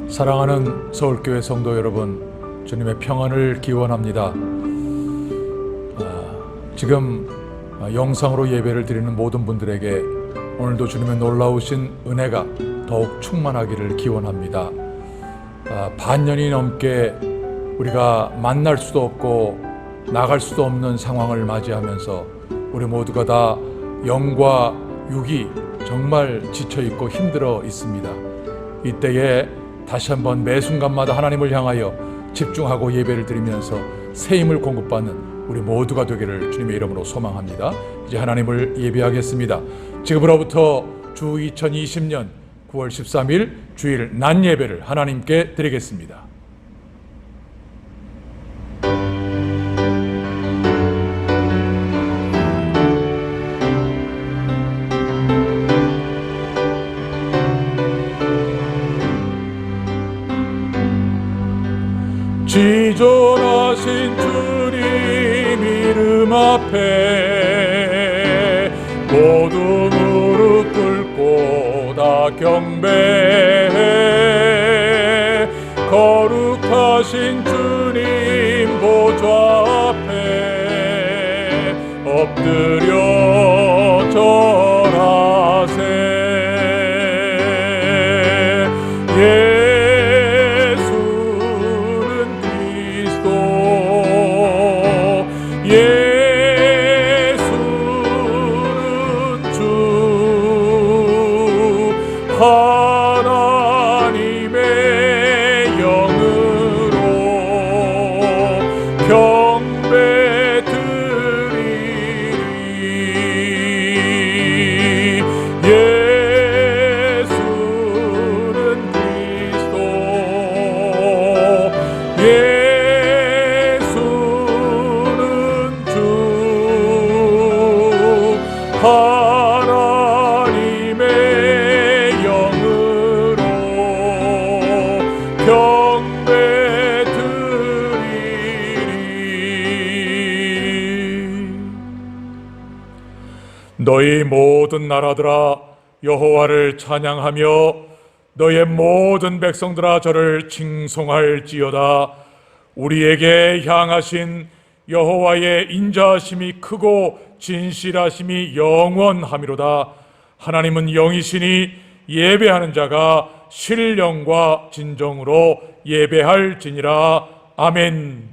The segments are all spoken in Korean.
사랑하는 서울교회 성도 여러분, 주님의 평안을 기원합니다. 지금 영상으로 예배를 드리는 모든 분들에게 오늘도 주님의 놀라우신 은혜가 더욱 충만하기를 기원합니다. 반년이 넘게 우리가 만날 수도 없고 나갈 수도 없는 상황을 맞이하면서 우리 모두가 다 영과 육이 정말 지쳐있고 힘들어 있습니다. 이때에 다시 한번 매 순간마다 하나님을 향하여 집중하고 예배를 드리면서 새 힘을 공급받는 우리 모두가 되기를 주님의 이름으로 소망합니다. 이제 하나님을 예배하겠습니다. 지금으로부터 주 2020년 9월 13일 주일 낮 예배를 하나님께 드리겠습니다. 지존하신 주님 이름 앞에 모두 무릎 꿇고 다 경배해. 거룩하신 주님 보좌 앞에 엎드려 절하세. 하나님의 영으로 경배 드리리. 예수는 그리스도, 예수는 주. 하나님의 경배 드리리. 너희 모든 나라들아 여호와를 찬양하며 너의 모든 백성들아 저를 칭송할지어다. 우리에게 향하신 여호와의 인자하심이 크고 진실하심이 영원하미로다. 하나님은 영이시니 예배하는 자가 신령과 진정으로 예배할지니라. 아멘.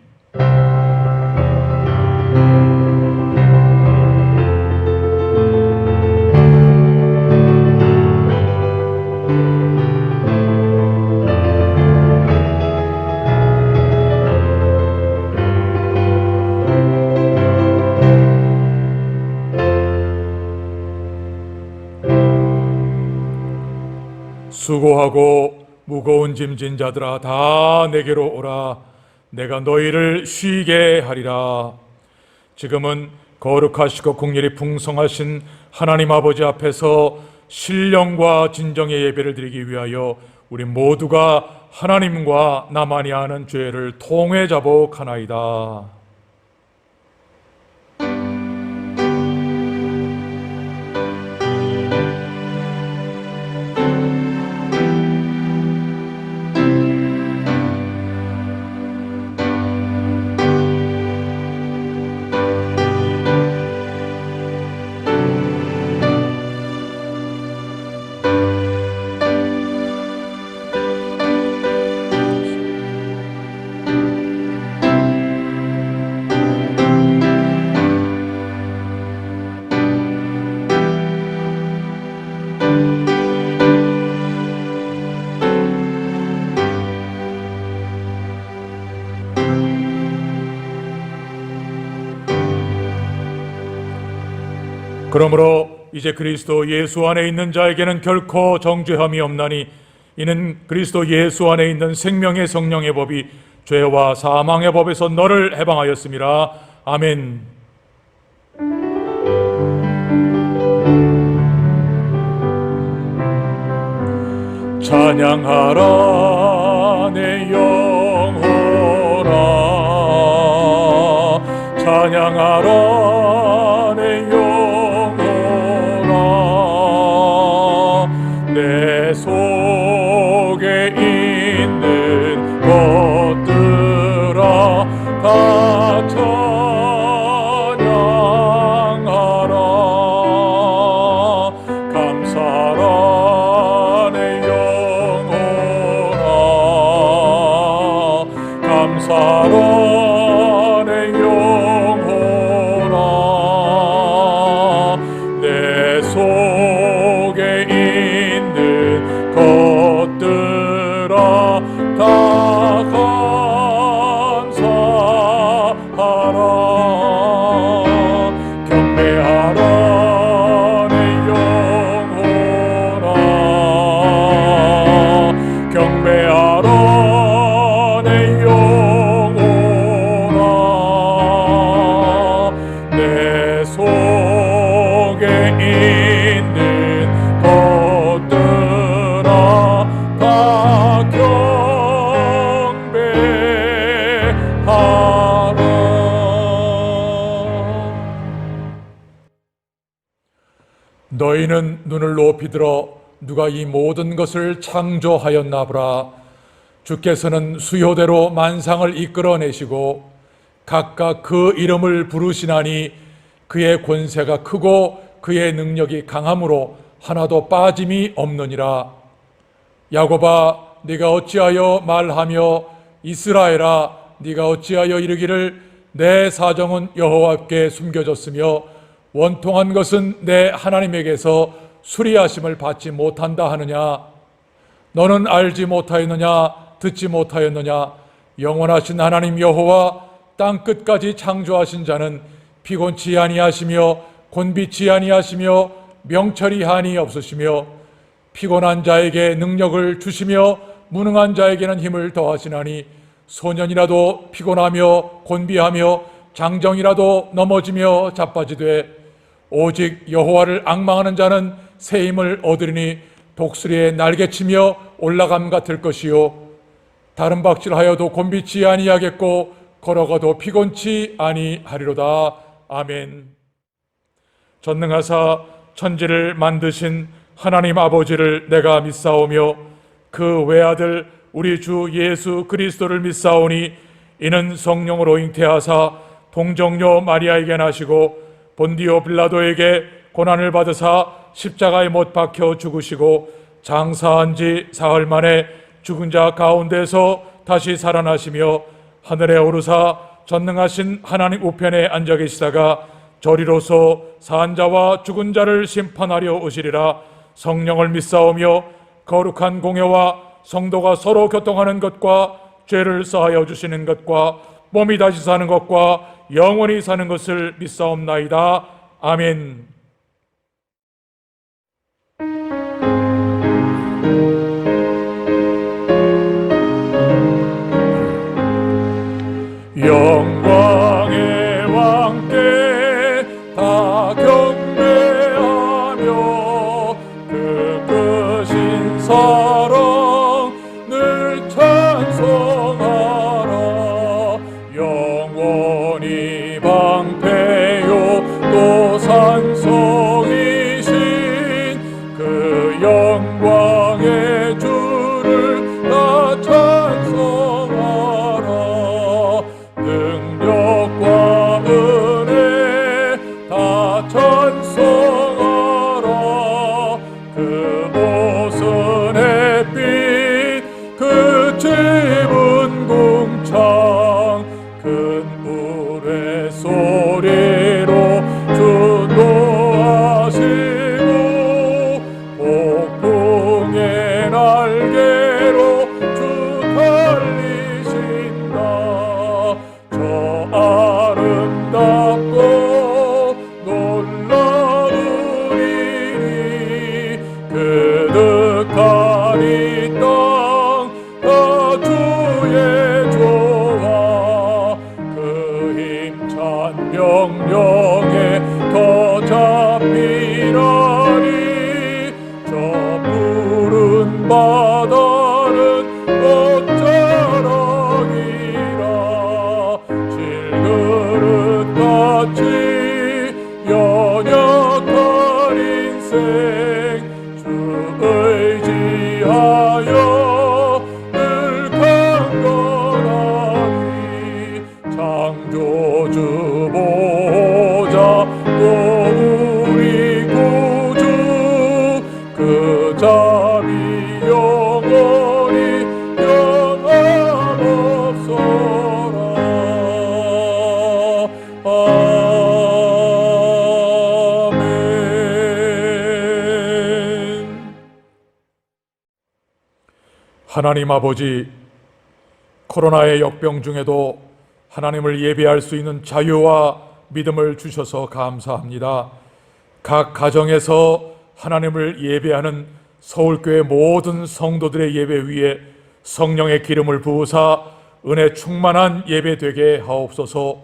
수고하고 무거운 짐진 자들아 다 내게로 오라. 내가 너희를 쉬게 하리라. 지금은 거룩하시고 긍휼이 풍성하신 하나님 아버지 앞에서 신령과 진정의 예배를 드리기 위하여 우리 모두가 하나님과 나만이 아는 죄를 통회 자복하나이다. 그러므로 이제 그리스도 예수 안에 있는 자에게는 결코 정죄함이 없나니 이는 그리스도 예수 안에 있는 생명의 성령의 법이 죄와 사망의 법에서 너를 해방하였음이라. 아멘. 찬양하라 내 영혼아, 찬양하라 내 영혼아. 내 속에 다 경배하라. 너희는 눈을 높이 들어 누가 이 모든 것을 창조하였나 보라. 주께서는 수요대로 만상을 이끌어내시고 각각 그 이름을 부르시나니 그의 권세가 크고 그의 능력이 강함으로 하나도 빠짐이 없느니라. 야곱아, 네가 어찌하여 말하며 이스라엘아, 네가 어찌하여 이르기를 내 사정은 여호와께 숨겨졌으며 원통한 것은 내 하나님에게서 수리하심을 받지 못한다 하느냐. 너는 알지 못하였느냐, 듣지 못하였느냐. 영원하신 하나님 여호와 땅 끝까지 창조하신 자는 피곤치 아니하시며 곤비치 아니하시며 명철이 한이 없으시며 피곤한 자에게 능력을 주시며 무능한 자에게는 힘을 더하시나니 소년이라도 피곤하며 곤비하며 장정이라도 넘어지며 자빠지되 오직 여호와를 앙망하는 자는 새 힘을 얻으리니 독수리의 날개치며 올라감 같을 것이요 다른 박질하여도 곤비치 아니하겠고 걸어가도 피곤치 아니하리로다. 아멘. 전능하사 천지를 만드신 하나님 아버지를 내가 믿사오며 그 외아들 우리 주 예수 그리스도를 믿사오니 이는 성령으로 잉태하사 동정녀 마리아에게 나시고 본디오 빌라도에게 고난을 받으사 십자가에 못 박혀 죽으시고 장사한 지 사흘 만에 죽은 자 가운데서 다시 살아나시며 하늘에 오르사 전능하신 하나님 우편에 앉아 계시다가 저리로서 산 자와 죽은 자를 심판하려 오시리라. 성령을 믿사오며 거룩한 공회와 성도가 서로 교통하는 것과 죄를 사하여 주시는 것과 몸이 다시 사는 것과 영원히 사는 것을 믿사옵나이다. 아멘. 영광의 왕께 다 경배하며 그 크신 사랑 늘 찬송하라. 영원히 방패요 또 산성이신 그 영광의 주를 다 찬송하라. 능력과 은혜 다 찬송하라. 그 모순 햇빛 그 짙은 궁창 큰 우레소리로 주 노하시고 폭풍의 날개로 주 달리신다. 저 아름답고 놀라운 일이 그득한 이 땅 다 주의 조화 그 힘찬 명령에 더 잡히라니. 저 푸른 바다는 어쩌라기라. 질그릇같이 연약한 인생 주 의지하여 늘 강건하니. 창조주 보호자 또 우리 구주 그 자비 영원히 영함없어라. 아멘. 하나님 아버지, 코로나의 역병 중에도 하나님을 예배할 수 있는 자유와 믿음을 주셔서 감사합니다. 각 가정에서 하나님을 예배하는 서울교회 모든 성도들의 예배 위에 성령의 기름을 부으사 은혜 충만한 예배 되게 하옵소서.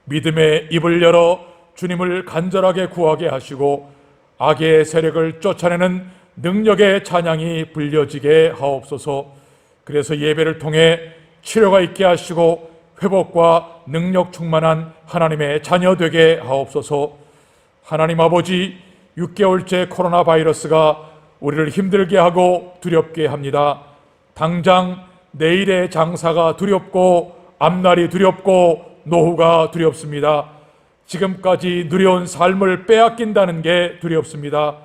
믿음의 입을 열어 주님을 간절하게 구하게 하시고 악의 세력을 쫓아내는 능력의 찬양이 불려지게 하옵소서. 그래서 예배를 통해 치료가 있게 하시고 회복과 능력 충만한 하나님의 자녀 되게 하옵소서. 하나님 아버지, 6개월째 코로나 바이러스가 우리를 힘들게 하고 두렵게 합니다. 당장 내일의 장사가 두렵고 앞날이 두렵고 노후가 두렵습니다. 지금까지 누려온 삶을 빼앗긴다는 게 두렵습니다.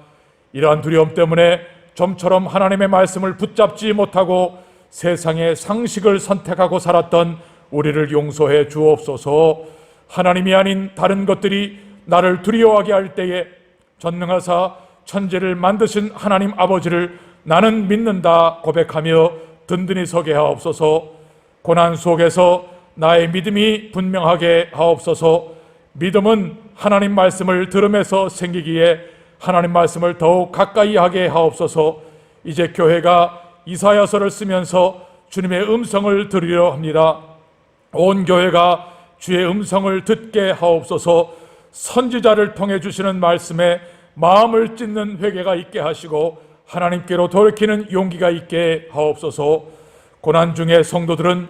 이러한 두려움 때문에 좀처럼 하나님의 말씀을 붙잡지 못하고 세상의 상식을 선택하고 살았던 우리를 용서해 주옵소서. 하나님이 아닌 다른 것들이 나를 두려워하게 할 때에 전능하사 천지를 만드신 하나님 아버지를 나는 믿는다 고백하며 든든히 서게 하옵소서. 고난 속에서 나의 믿음이 분명하게 하옵소서. 믿음은 하나님 말씀을 들음에서 생기기에 하나님 말씀을 더욱 가까이 하게 하옵소서. 이제 교회가 이사야서를 쓰면서 주님의 음성을 들으려 합니다. 온 교회가 주의 음성을 듣게 하옵소서. 선지자를 통해 주시는 말씀에 마음을 찢는 회개가 있게 하시고 하나님께로 돌이키는 용기가 있게 하옵소서. 고난 중에 성도들은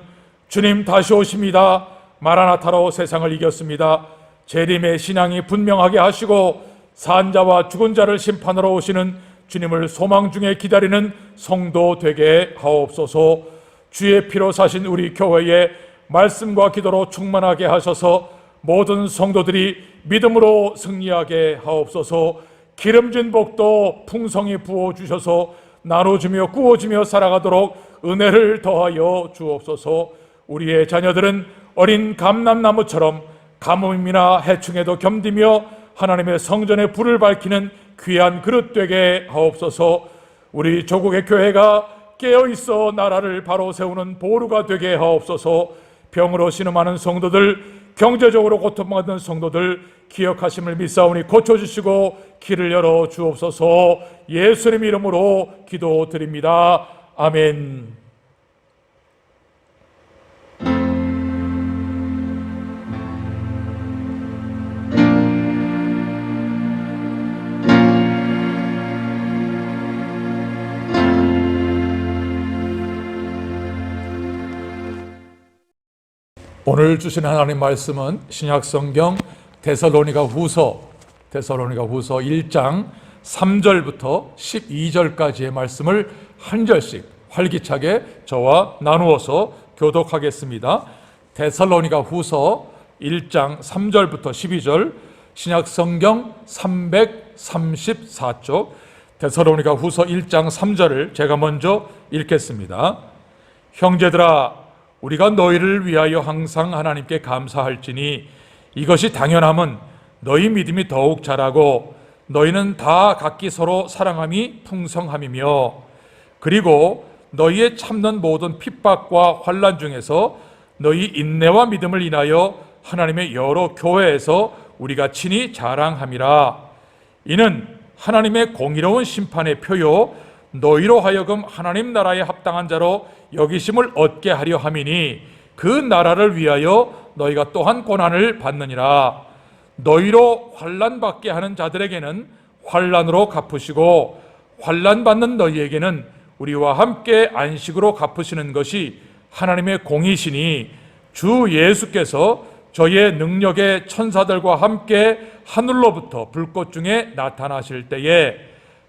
주님 다시 오십니다, 마라나타로 세상을 이겼습니다, 재림의 신앙이 분명하게 하시고 산자와 죽은 자를 심판하러 오시는 주님을 소망 중에 기다리는 성도 되게 하옵소서. 주의 피로 사신 우리 교회에 말씀과 기도로 충만하게 하셔서 모든 성도들이 믿음으로 승리하게 하옵소서. 기름진 복도 풍성히 부어주셔서 나눠주며 구워주며 살아가도록 은혜를 더하여 주옵소서. 우리의 자녀들은 어린 감람나무처럼 가뭄이나 해충에도 견디며 하나님의 성전의 불을 밝히는 귀한 그릇 되게 하옵소서. 우리 조국의 교회가 깨어있어 나라를 바로 세우는 보루가 되게 하옵소서. 병으로 신음하는 성도들, 경제적으로 고통받는 성도들 기억하심을 믿사오니 고쳐주시고 길을 열어 주옵소서. 예수님 이름으로 기도드립니다. 아멘. 오늘 주신 하나님 말씀은 신약성경 데살로니가 후서 1장 3절부터 12절까지의 말씀을 한 절씩 활기차게 저와 나누어서 교독하겠습니다. 데살로니가 후서 1장 3절부터 12절, 신약성경 334쪽 데살로니가 후서 1장 3절을 제가 먼저 읽겠습니다. 형제들아, 우리가 너희를 위하여 항상 하나님께 감사할지니 이것이 당연함은 너희 믿음이 더욱 자라고 너희는 다 각기 서로 사랑함이 풍성함이며, 그리고 너희의 참는 모든 핍박과 환난 중에서 너희 인내와 믿음을 인하여 하나님의 여러 교회에서 우리가 친히 자랑함이라. 이는 하나님의 공의로운 심판의 표요 너희로 하여금 하나님 나라에 합당한 자로 여기심을 얻게 하려 함이니 그 나라를 위하여 너희가 또한 고난을 받느니라. 너희로 환난 받게 하는 자들에게는 환난으로 갚으시고 환난 받는 너희에게는 우리와 함께 안식으로 갚으시는 것이 하나님의 공이시니, 주 예수께서 저희의 능력의 천사들과 함께 하늘로부터 불꽃 중에 나타나실 때에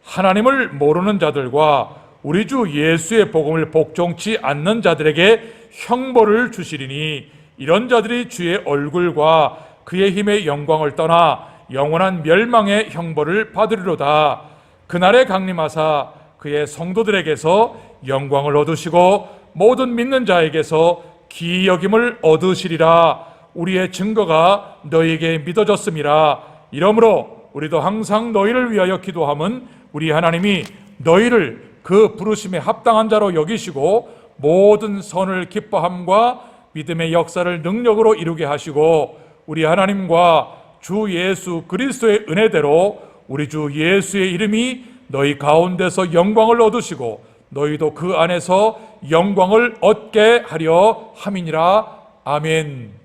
하나님을 모르는 자들과 우리 주 예수의 복음을 복종치 않는 자들에게 형벌을 주시리니, 이런 자들이 주의 얼굴과 그의 힘의 영광을 떠나 영원한 멸망의 형벌을 받으리로다. 그날에 강림하사 그의 성도들에게서 영광을 얻으시고 모든 믿는 자에게서 기이 여김을 얻으시리라. 우리의 증거가 너희에게 믿어졌음이라. 이러므로 우리도 항상 너희를 위하여 기도함은 우리 하나님이 너희를 그 부르심에 합당한 자로 여기시고 모든 선을 기뻐함과 믿음의 역사를 능력으로 이루게 하시고, 우리 하나님과 주 예수 그리스도의 은혜대로 우리 주 예수의 이름이 너희 가운데서 영광을 얻으시고 너희도 그 안에서 영광을 얻게 하려 함이니라. 아멘.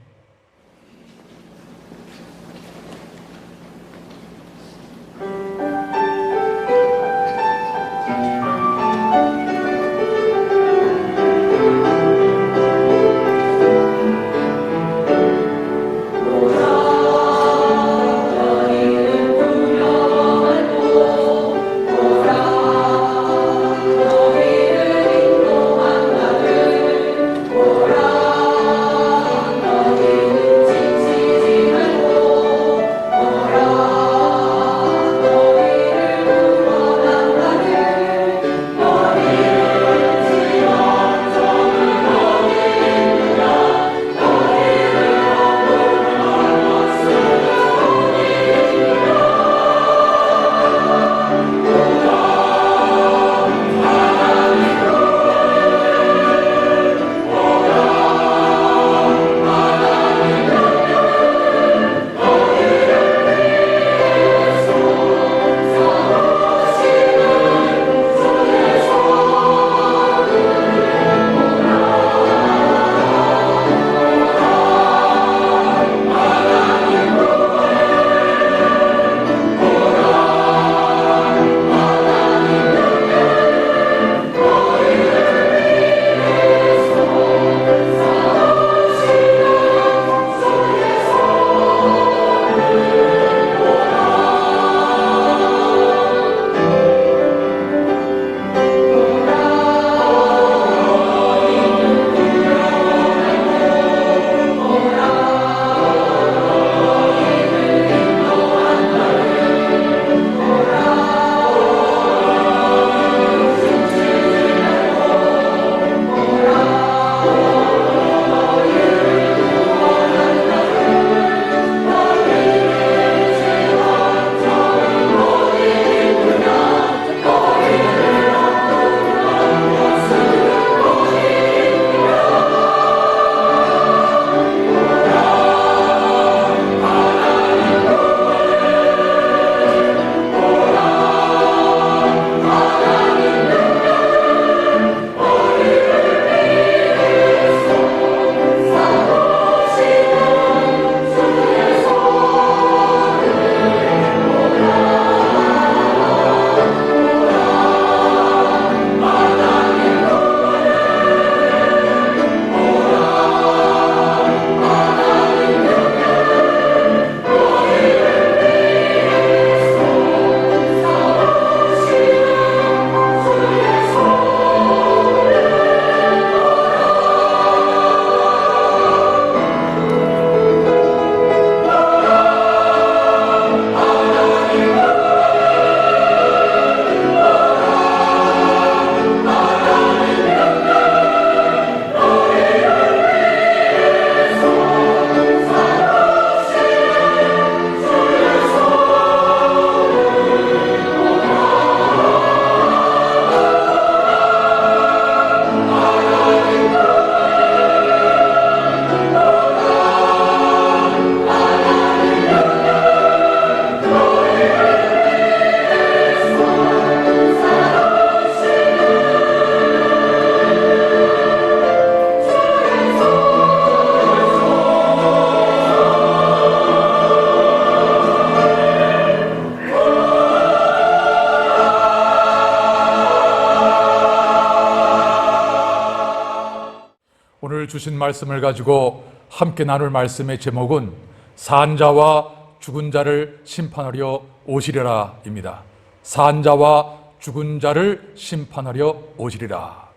오늘 주신 말씀을 가지고 함께 나눌 말씀의 제목은 산자와 죽은 자를 심판하려 오시리라입니다. 산자와 죽은 자를 심판하려 오시리라.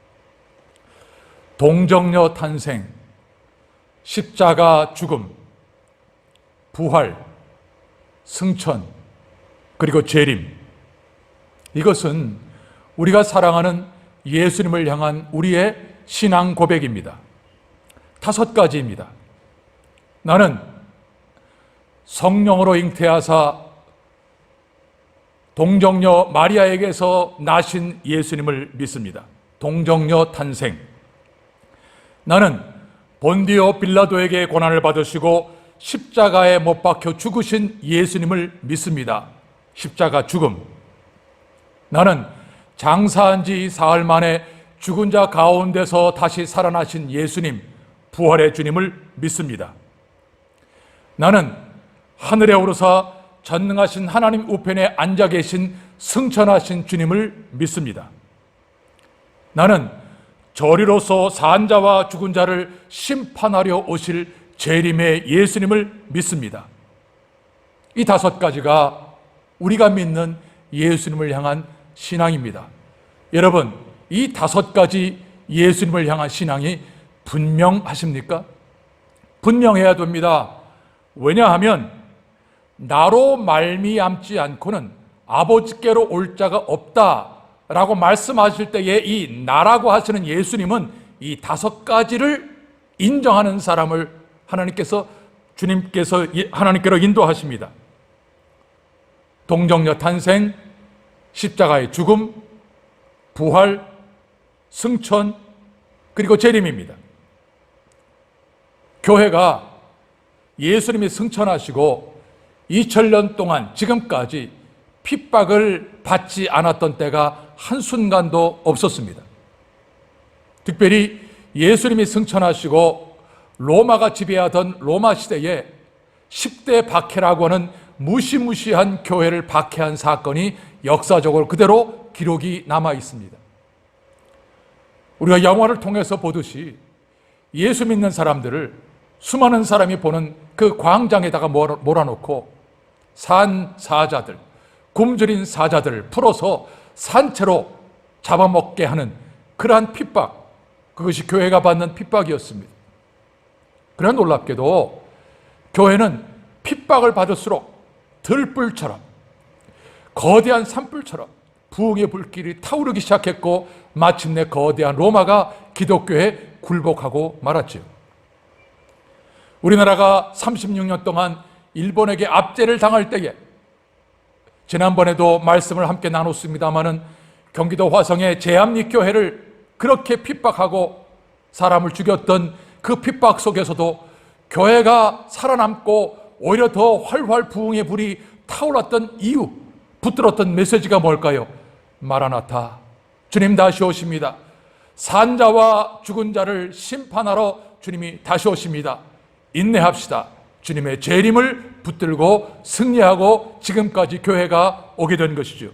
동정녀 탄생, 십자가 죽음, 부활, 승천, 그리고 재림. 이것은 우리가 사랑하는 예수님을 향한 우리의 신앙 고백입니다. 5가지입니다. 나는 성령으로 잉태하사 동정녀 마리아에게서 나신 예수님을 믿습니다. 동정녀 탄생. 나는 본디오 빌라도에게 고난을 받으시고 십자가에 못 박혀 죽으신 예수님을 믿습니다. 십자가 죽음. 나는 장사한 지 사흘 만에 죽은 자 가운데서 다시 살아나신 예수님, 부활의 주님을 믿습니다. 나는 하늘에 오르사 전능하신 하나님 우편에 앉아 계신 승천하신 주님을 믿습니다. 나는 저리로서 산자와 죽은 자를 심판하려 오실 재림의 예수님을 믿습니다. 이 5가지가 우리가 믿는 예수님을 향한 신앙입니다. 여러분, 이 5가지 예수님을 향한 신앙이 분명하십니까? 분명해야 됩니다. 왜냐하면 나로 말미암지 않고는 아버지께로 올 자가 없다라고 말씀하실 때에 이 나라고 하시는 예수님은 이 5가지를 인정하는 사람을 주님께서 하나님께로 인도하십니다. 동정녀 탄생, 십자가의 죽음, 부활, 승천, 그리고 재림입니다. 교회가 예수님이 승천하시고 2000년 동안 지금까지 핍박을 받지 않았던 때가 한순간도 없었습니다. 특별히 예수님이 승천하시고 로마가 지배하던 로마 시대에 10대 박해라고 하는 무시무시한 교회를 박해한 사건이 역사적으로 그대로 기록이 남아 있습니다. 우리가 영화를 통해서 보듯이 예수 믿는 사람들을 수많은 사람이 보는 그 광장에다가 몰아놓고 산 사자들, 굶주린 사자들을 풀어서 산채로 잡아먹게 하는 그러한 핍박, 그것이 교회가 받는 핍박이었습니다. 그러나 놀랍게도 교회는 핍박을 받을수록 들불처럼, 거대한 산불처럼 부흥의 불길이 타오르기 시작했고 마침내 거대한 로마가 기독교에 굴복하고 말았죠. 우리나라가 36년 동안 일본에게 압제를 당할 때에, 지난번에도 말씀을 함께 나눴습니다마는 경기도 화성의 제암리교회를 그렇게 핍박하고 사람을 죽였던 그 핍박 속에서도 교회가 살아남고 오히려 더 활활 부흥의 불이 타올랐던 이유, 붙들었던 메시지가 뭘까요? 마라나타, 주님 다시 오십니다. 산자와 죽은 자를 심판하러 주님이 다시 오십니다. 인내합시다. 주님의 재림을 붙들고 승리하고 지금까지 교회가 오게 된 것이죠.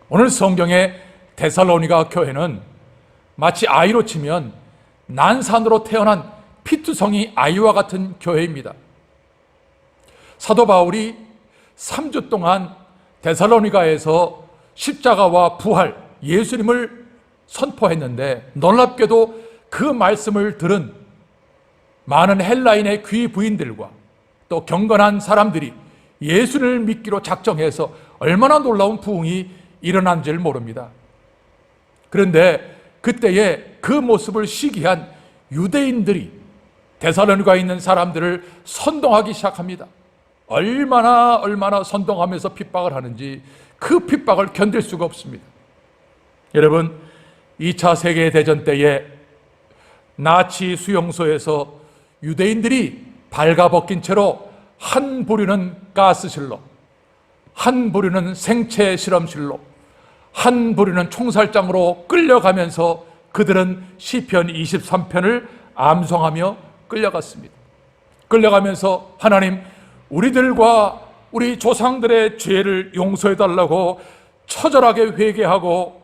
오늘 성경의 데살로니가 교회는 마치 아이로 치면 난산으로 태어난 피투성이 아이와 같은 교회입니다. 사도 바울이 3주 동안 데살로니가에서 십자가와 부활, 예수님을 선포했는데 놀랍게도 그 말씀을 들은 많은 헬라인의 귀 부인들과 또 경건한 사람들이 예수를 믿기로 작정해서 얼마나 놀라운 부흥이 일어난지를 모릅니다. 그런데 그때의 그 모습을 시기한 유대인들이 데살로니가에 있는 사람들을 선동하기 시작합니다. 얼마나 선동하면서 핍박을 하는지 그 핍박을 견딜 수가 없습니다. 여러분, 2차 세계대전 때에 나치 수용소에서 유대인들이 발가벗긴 채로 한 부류는 가스실로, 한 부류는 생체 실험실로, 한 부류는 총살장으로 끌려가면서 그들은 시편 23편을 암송하며 끌려갔습니다. 끌려가면서 하나님, 우리들과 우리 조상들의 죄를 용서해달라고 처절하게 회개하고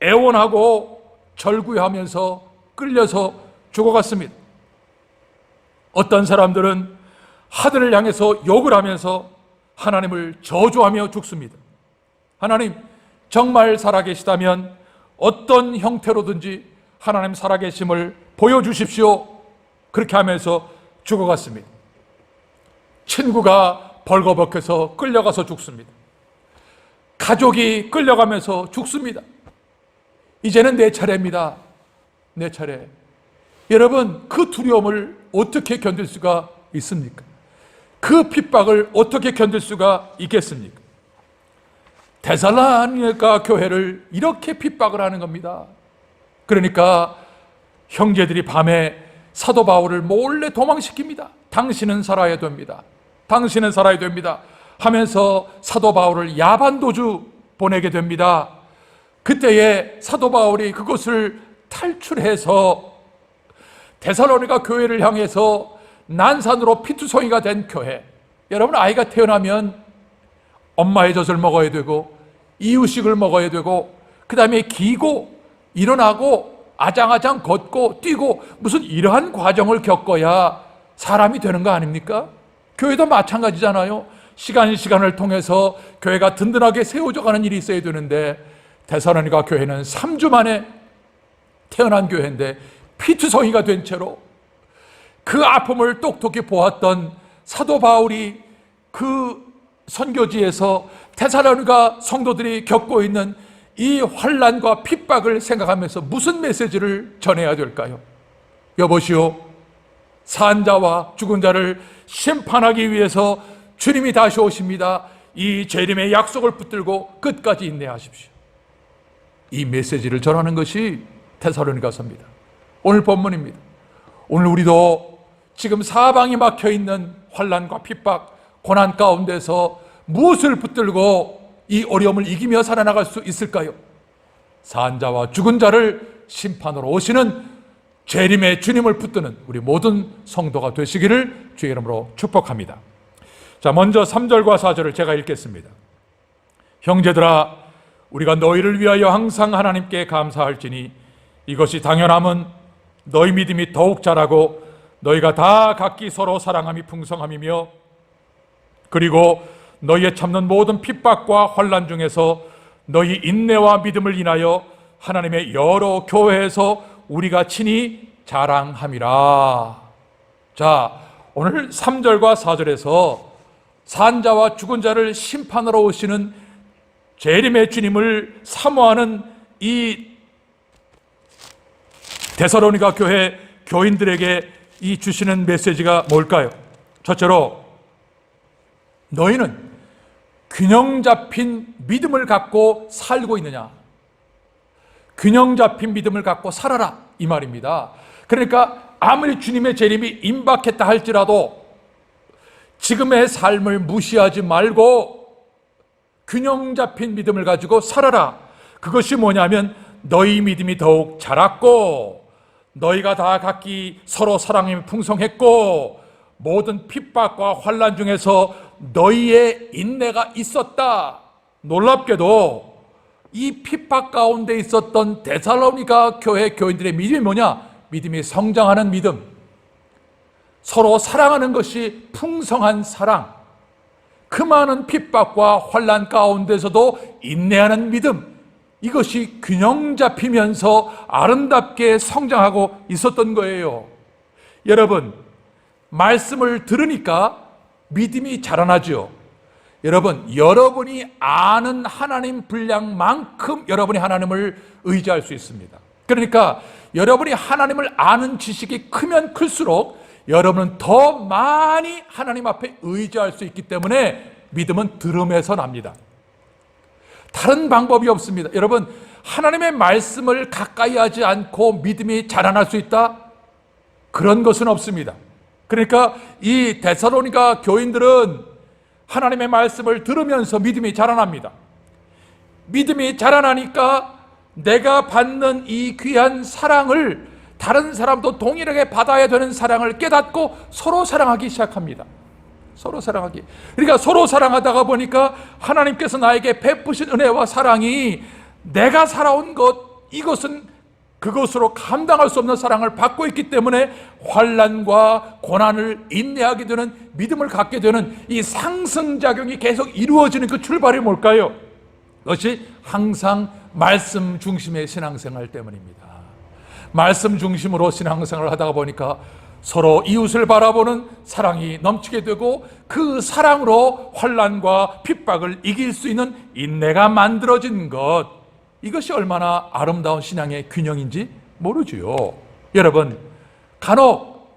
애원하고 절구하면서 끌려서 죽어갔습니다. 어떤 사람들은 하늘을 향해서 욕을 하면서 하나님을 저주하며 죽습니다. 하나님, 정말 살아계시다면 어떤 형태로든지 하나님 살아계심을 보여주십시오. 그렇게 하면서 죽어갔습니다. 친구가 벌거벗겨서 끌려가서 죽습니다. 가족이 끌려가면서 죽습니다. 이제는 내 차례입니다. 내 차례. 여러분, 그 두려움을 어떻게 견딜 수가 있습니까? 그 핍박을 어떻게 견딜 수가 있겠습니까? 데살로니가 교회를 이렇게 핍박을 하는 겁니다. 그러니까 형제들이 밤에 사도 바울을 몰래 도망시킵니다. 당신은 살아야 됩니다. 당신은 살아야 됩니다. 하면서 사도 바울을 야반도주 보내게 됩니다. 그때에 사도 바울이 그것을 탈출해서 데살로니가 교회를 향해서 난산으로 피투성이가 된 교회. 여러분, 아이가 태어나면 엄마의 젖을 먹어야 되고 이유식을 먹어야 되고 그 다음에 기고 일어나고 아장아장 걷고 뛰고 무슨 이러한 과정을 겪어야 사람이 되는 거 아닙니까? 교회도 마찬가지잖아요. 시간을 통해서 교회가 든든하게 세워져 가는 일이 있어야 되는데 데살로니가 교회는 3주 만에 태어난 교회인데 피투성이가 된 채로 그 아픔을 똑똑히 보았던 사도 바울이 그 선교지에서 데살로니가 성도들이 겪고 있는 이 환난과 핍박을 생각하면서 무슨 메시지를 전해야 될까요? 여보시오, 산 자와 죽은 자를 심판하기 위해서 주님이 다시 오십니다. 이 재림의 약속을 붙들고 끝까지 인내하십시오. 이 메시지를 전하는 것이 데살로니가서입니다. 오늘 본문입니다. 오늘 우리도 지금 사방이 막혀있는 환난과 핍박, 고난 가운데서 무엇을 붙들고 이 어려움을 이기며 살아나갈 수 있을까요? 산 자와 죽은 자를 심판으로 오시는 재림의 주님을 붙드는 우리 모든 성도가 되시기를 주의 이름으로 축복합니다. 자, 먼저 3절과 4절을 제가 읽겠습니다. 형제들아, 우리가 너희를 위하여 항상 하나님께 감사할지니 이것이 당연함은 너희 믿음이 더욱 자라고 너희가 다 각기 서로 사랑함이 풍성함이며 그리고 너희의 참는 모든 핍박과 환난 중에서 너희 인내와 믿음을 인하여 하나님의 여러 교회에서 우리가 친히 자랑함이라. 자, 오늘 3절과 4절에서 산자와 죽은 자를 심판하러 오시는 재림의 주님을 사모하는 이 데살로니가 교회 교인들에게 이 주시는 메시지가 뭘까요? 첫째로, 너희는 균형 잡힌 믿음을 갖고 살고 있느냐? 균형 잡힌 믿음을 갖고 살아라, 이 말입니다. 그러니까 아무리 주님의 재림이 임박했다 할지라도 지금의 삶을 무시하지 말고 균형 잡힌 믿음을 가지고 살아라. 그것이 뭐냐면 너희 믿음이 더욱 자랐고 너희가 다 각기 서로 사랑이 풍성했고 모든 핍박과 환난 중에서 너희의 인내가 있었다. 놀랍게도 이 핍박 가운데 있었던 데살로니가 교회 교인들의 믿음이 뭐냐? 믿음이 성장하는 믿음, 서로 사랑하는 것이 풍성한 사랑, 그 많은 핍박과 환난 가운데서도 인내하는 믿음, 이것이 균형 잡히면서 아름답게 성장하고 있었던 거예요. 여러분, 말씀을 들으니까 믿음이 자라나죠. 여러분, 여러분이 아는 하나님 분량만큼 여러분이 하나님을 의지할 수 있습니다. 그러니까 여러분이 하나님을 아는 지식이 크면 클수록 여러분은 더 많이 하나님 앞에 의지할 수 있기 때문에 믿음은 들음에서 납니다. 다른 방법이 없습니다. 여러분, 하나님의 말씀을 가까이 하지 않고 믿음이 자라날 수 있다? 그런 것은 없습니다. 그러니까 이 데살로니가 교인들은 하나님의 말씀을 들으면서 믿음이 자라납니다. 믿음이 자라나니까 내가 받는 이 귀한 사랑을 다른 사람도 동일하게 받아야 되는 사랑을 깨닫고 서로 사랑하기 시작합니다. 서로 사랑하기. 그러니까 서로 사랑하다가 보니까 하나님께서 나에게 베푸신 은혜와 사랑이 내가 살아온 것, 이것은 그것으로 감당할 수 없는 사랑을 받고 있기 때문에 환난과 고난을 인내하게 되는, 믿음을 갖게 되는 이 상승작용이 계속 이루어지는 그 출발이 뭘까요? 그것이 항상 말씀 중심의 신앙생활 때문입니다. 말씀 중심으로 신앙생활을 하다가 보니까 서로 이웃을 바라보는 사랑이 넘치게 되고, 그 사랑으로 환난과 핍박을 이길 수 있는 인내가 만들어진 것, 이것이 얼마나 아름다운 신앙의 균형인지 모르지요. 여러분, 간혹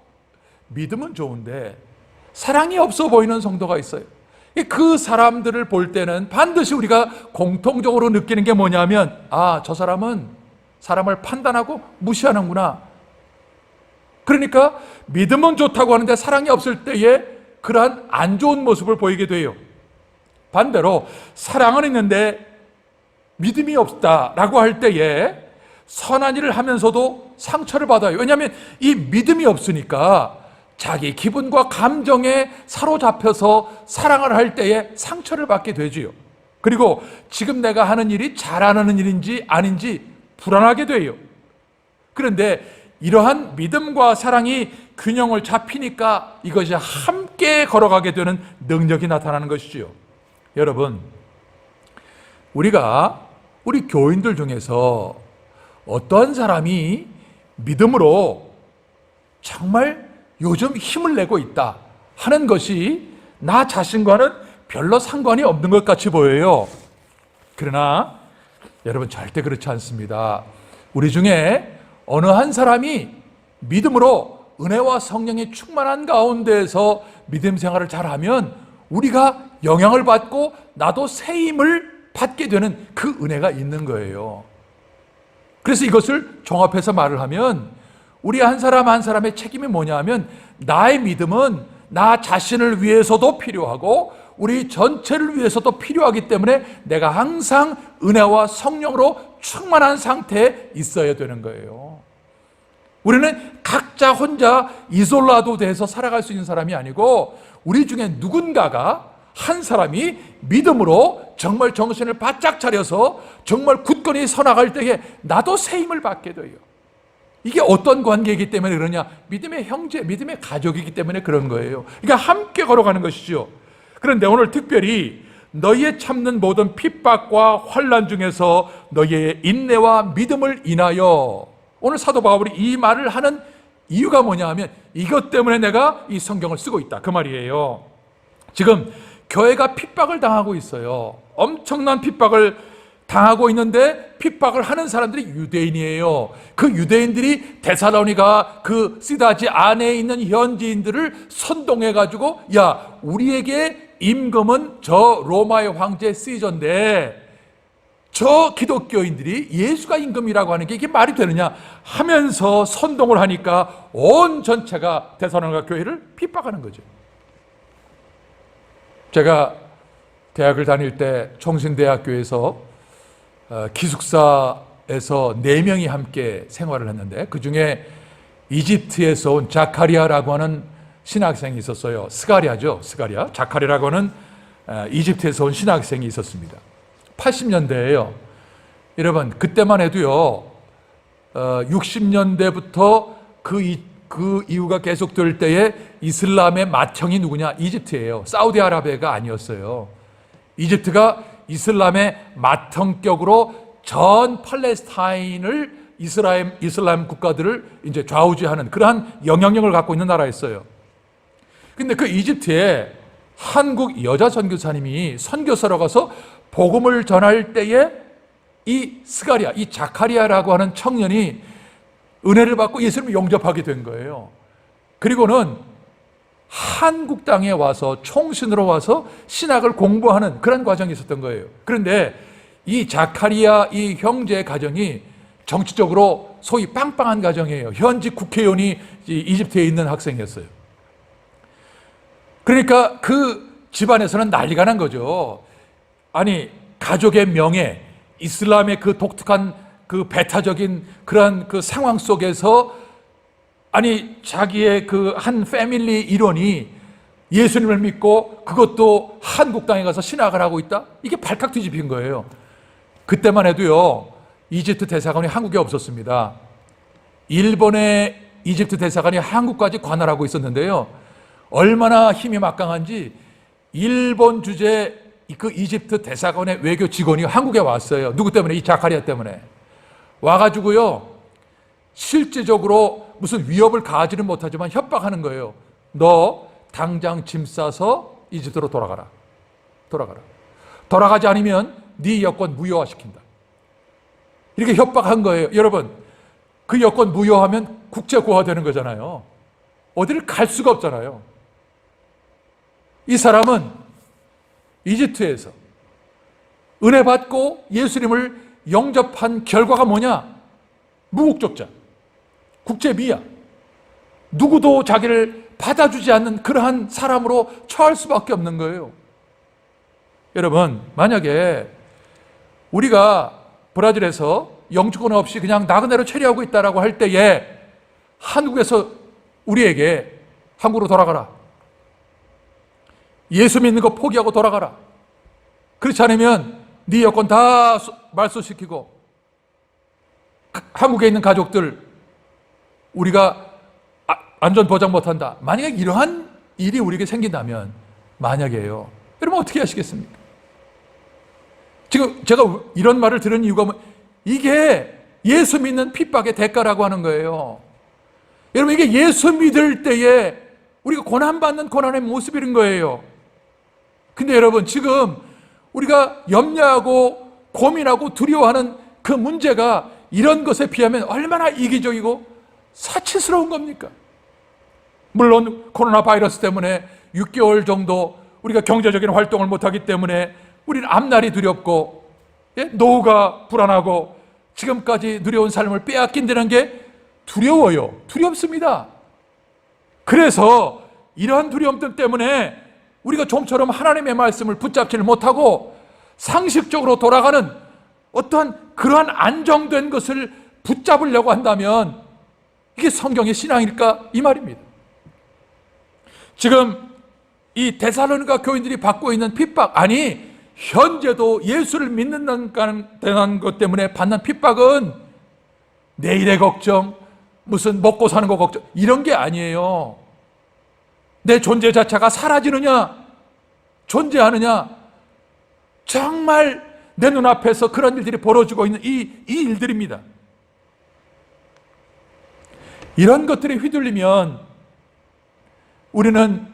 믿음은 좋은데 사랑이 없어 보이는 성도가 있어요. 그 사람들을 볼 때는 반드시 우리가 공통적으로 느끼는 게 뭐냐면, 아, 저 사람은 사람을 판단하고 무시하는구나. 그러니까 믿음은 좋다고 하는데 사랑이 없을 때에 그러한 안 좋은 모습을 보이게 돼요. 반대로 사랑은 있는데 믿음이 없다라고 할 때에 선한 일을 하면서도 상처를 받아요. 왜냐하면 이 믿음이 없으니까 자기 기분과 감정에 사로잡혀서 사랑을 할 때에 상처를 받게 되지요. 그리고 지금 내가 하는 일이 잘하는 일인지 아닌지 불안하게 돼요. 그런데 이러한 믿음과 사랑이 균형을 잡히니까 이것이 함께 걸어가게 되는 능력이 나타나는 것이지요. 여러분, 우리 교인들 중에서 어떤 사람이 믿음으로 정말 요즘 힘을 내고 있다 하는 것이 나 자신과는 별로 상관이 없는 것 같이 보여요. 그러나 여러분, 절대 그렇지 않습니다. 우리 중에 어느 한 사람이 믿음으로 은혜와 성령이 충만한 가운데에서 믿음 생활을 잘하면 우리가 영향을 받고 나도 새 힘을 받게 되는 그 은혜가 있는 거예요. 그래서 이것을 종합해서 말을 하면 우리 한 사람 한 사람의 책임이 뭐냐 하면, 나의 믿음은 나 자신을 위해서도 필요하고 우리 전체를 위해서도 필요하기 때문에 내가 항상 은혜와 성령으로 충만한 상태에 있어야 되는 거예요. 우리는 각자 혼자 이솔라도 돼서 살아갈 수 있는 사람이 아니고, 우리 중에 누군가가, 한 사람이 믿음으로 정말 정신을 바짝 차려서 정말 굳건히 서나갈 때에 나도 새 힘을 받게 돼요. 이게 어떤 관계이기 때문에 그러냐? 믿음의 형제, 믿음의 가족이기 때문에 그런 거예요. 그러니까 함께 걸어가는 것이죠. 그런데 오늘 특별히 너희의 참는 모든 핍박과 환난 중에서 너희의 인내와 믿음을 인하여, 오늘 사도 바울이 이 말을 하는 이유가 뭐냐 하면 이것 때문에 내가 이 성경을 쓰고 있다, 그 말이에요. 지금 교회가 핍박을 당하고 있어요. 엄청난 핍박을 당하고 있는데 핍박을 하는 사람들이 유대인이에요. 그 유대인들이 데살로니가 그 시다지 안에 있는 현지인들을 선동해가지고, 야, 우리에게 임금은 저 로마의 황제 시저인데 저 기독교인들이 예수가 임금이라고 하는 게 이게 말이 되느냐 하면서 선동을 하니까 온 전체가 데살로니가 교회를 핍박하는 거죠. 제가 대학을 다닐 때 총신대학교에서 기숙사에서 4명이 함께 생활을 했는데, 그 중에 이집트에서 온 자카리아라고 하는 신학생이 있었어요. 스가랴죠, 스가랴. 자카리아라고 하는 이집트에서 온 신학생이 있었습니다. 80년대예요. 여러분, 그때만 해도요, 60년대부터 그 이유가 계속될 때에 이슬람의 맏형이 누구냐? 이집트예요. 사우디아라비아가 아니었어요. 이집트가 이슬람의 맏형격으로 전 팔레스타인을, 이슬람 국가들을 이제 좌우지하는 그러한 영향력을 갖고 있는 나라였어요. 근데 그 이집트에 한국 여자 선교사님이 선교사로 가서 복음을 전할 때에 이 스가랴, 이 자카리아라고 하는 청년이 은혜를 받고 예수님을 영접하게 된 거예요. 그리고는 한국 땅에 와서 총신으로 와서 신학을 공부하는 그런 과정이 있었던 거예요. 그런데 이 자카리아 이 형제의 가정이 정치적으로 소위 빵빵한 가정이에요. 현직 국회의원이 이집트에 있는 학생이었어요. 그러니까 그 집안에서는 난리가 난 거죠. 아니, 가족의 명예, 이슬람의 그 독특한 그 배타적인 그런 그 상황 속에서, 아니, 자기의 그 한 패밀리 일원이 예수님을 믿고 그것도 한국 땅에 가서 신학을 하고 있다? 이게 발칵 뒤집힌 거예요. 그때만 해도요, 이집트 대사관이 한국에 없었습니다. 일본의 이집트 대사관이 한국까지 관할하고 있었는데요. 얼마나 힘이 막강한지 일본 주재 그 이집트 대사관의 외교 직원이 한국에 왔어요. 누구 때문에? 이 자카리아 때문에. 와가지고요, 실제적으로 무슨 위협을 가하지는 못하지만 협박하는 거예요. 너 당장 짐 싸서 이집트로 돌아가라. 돌아가지 않으면 네 여권 무효화시킨다. 이렇게 협박한 거예요. 여러분, 그 여권 무효하면 국제고화되는 거잖아요. 어디를 갈 수가 없잖아요. 이 사람은 이집트에서 은혜 받고 예수님을 영접한 결과가 뭐냐? 무국적자, 국제비하, 누구도 자기를 받아주지 않는 그러한 사람으로 처할 수밖에 없는 거예요. 여러분, 만약에 우리가 브라질에서 영주권 없이 그냥 나그네로 체류하고 있다라고 할 때에 한국에서 우리에게 한국으로 돌아가라, 예수 믿는 거 포기하고 돌아가라, 그렇지 않으면 네 여권 다 말소시키고 한국에 있는 가족들 우리가 안전 보장 못한다. 만약에 이러한 일이 우리에게 생긴다면, 만약에요, 여러분 어떻게 하시겠습니까? 지금 제가 이런 말을 들은 이유가 이게 예수 믿는 핍박의 대가라고 하는 거예요. 여러분, 이게 예수 믿을 때에 우리가 고난받는 고난의 모습인 거예요. 근데 여러분, 지금 우리가 염려하고 고민하고 두려워하는 그 문제가 이런 것에 비하면 얼마나 이기적이고 사치스러운 겁니까? 물론 코로나 바이러스 때문에 6개월 정도 우리가 경제적인 활동을 못하기 때문에 우리는 앞날이 두렵고, 노후가 불안하고 지금까지 누려온 삶을 빼앗긴다는 게 두려워요. 두렵습니다. 그래서 이러한 두려움들 때문에 우리가 좀처럼 하나님의 말씀을 붙잡지를 못하고 상식적으로 돌아가는 어떠한 그러한 안정된 것을 붙잡으려고 한다면 이게 성경의 신앙일까? 이 말입니다. 지금 이 데살로니가 교인들이 받고 있는 핍박, 아니 현재도 예수를 믿는다는 것 때문에 받는 핍박은 내일의 걱정, 무슨 먹고 사는 거 걱정, 이런 게 아니에요. 내 존재 자체가 사라지느냐, 존재하느냐, 정말 내 눈앞에서 그런 일들이 벌어지고 있는 이 일들입니다. 이런 것들에 휘둘리면 우리는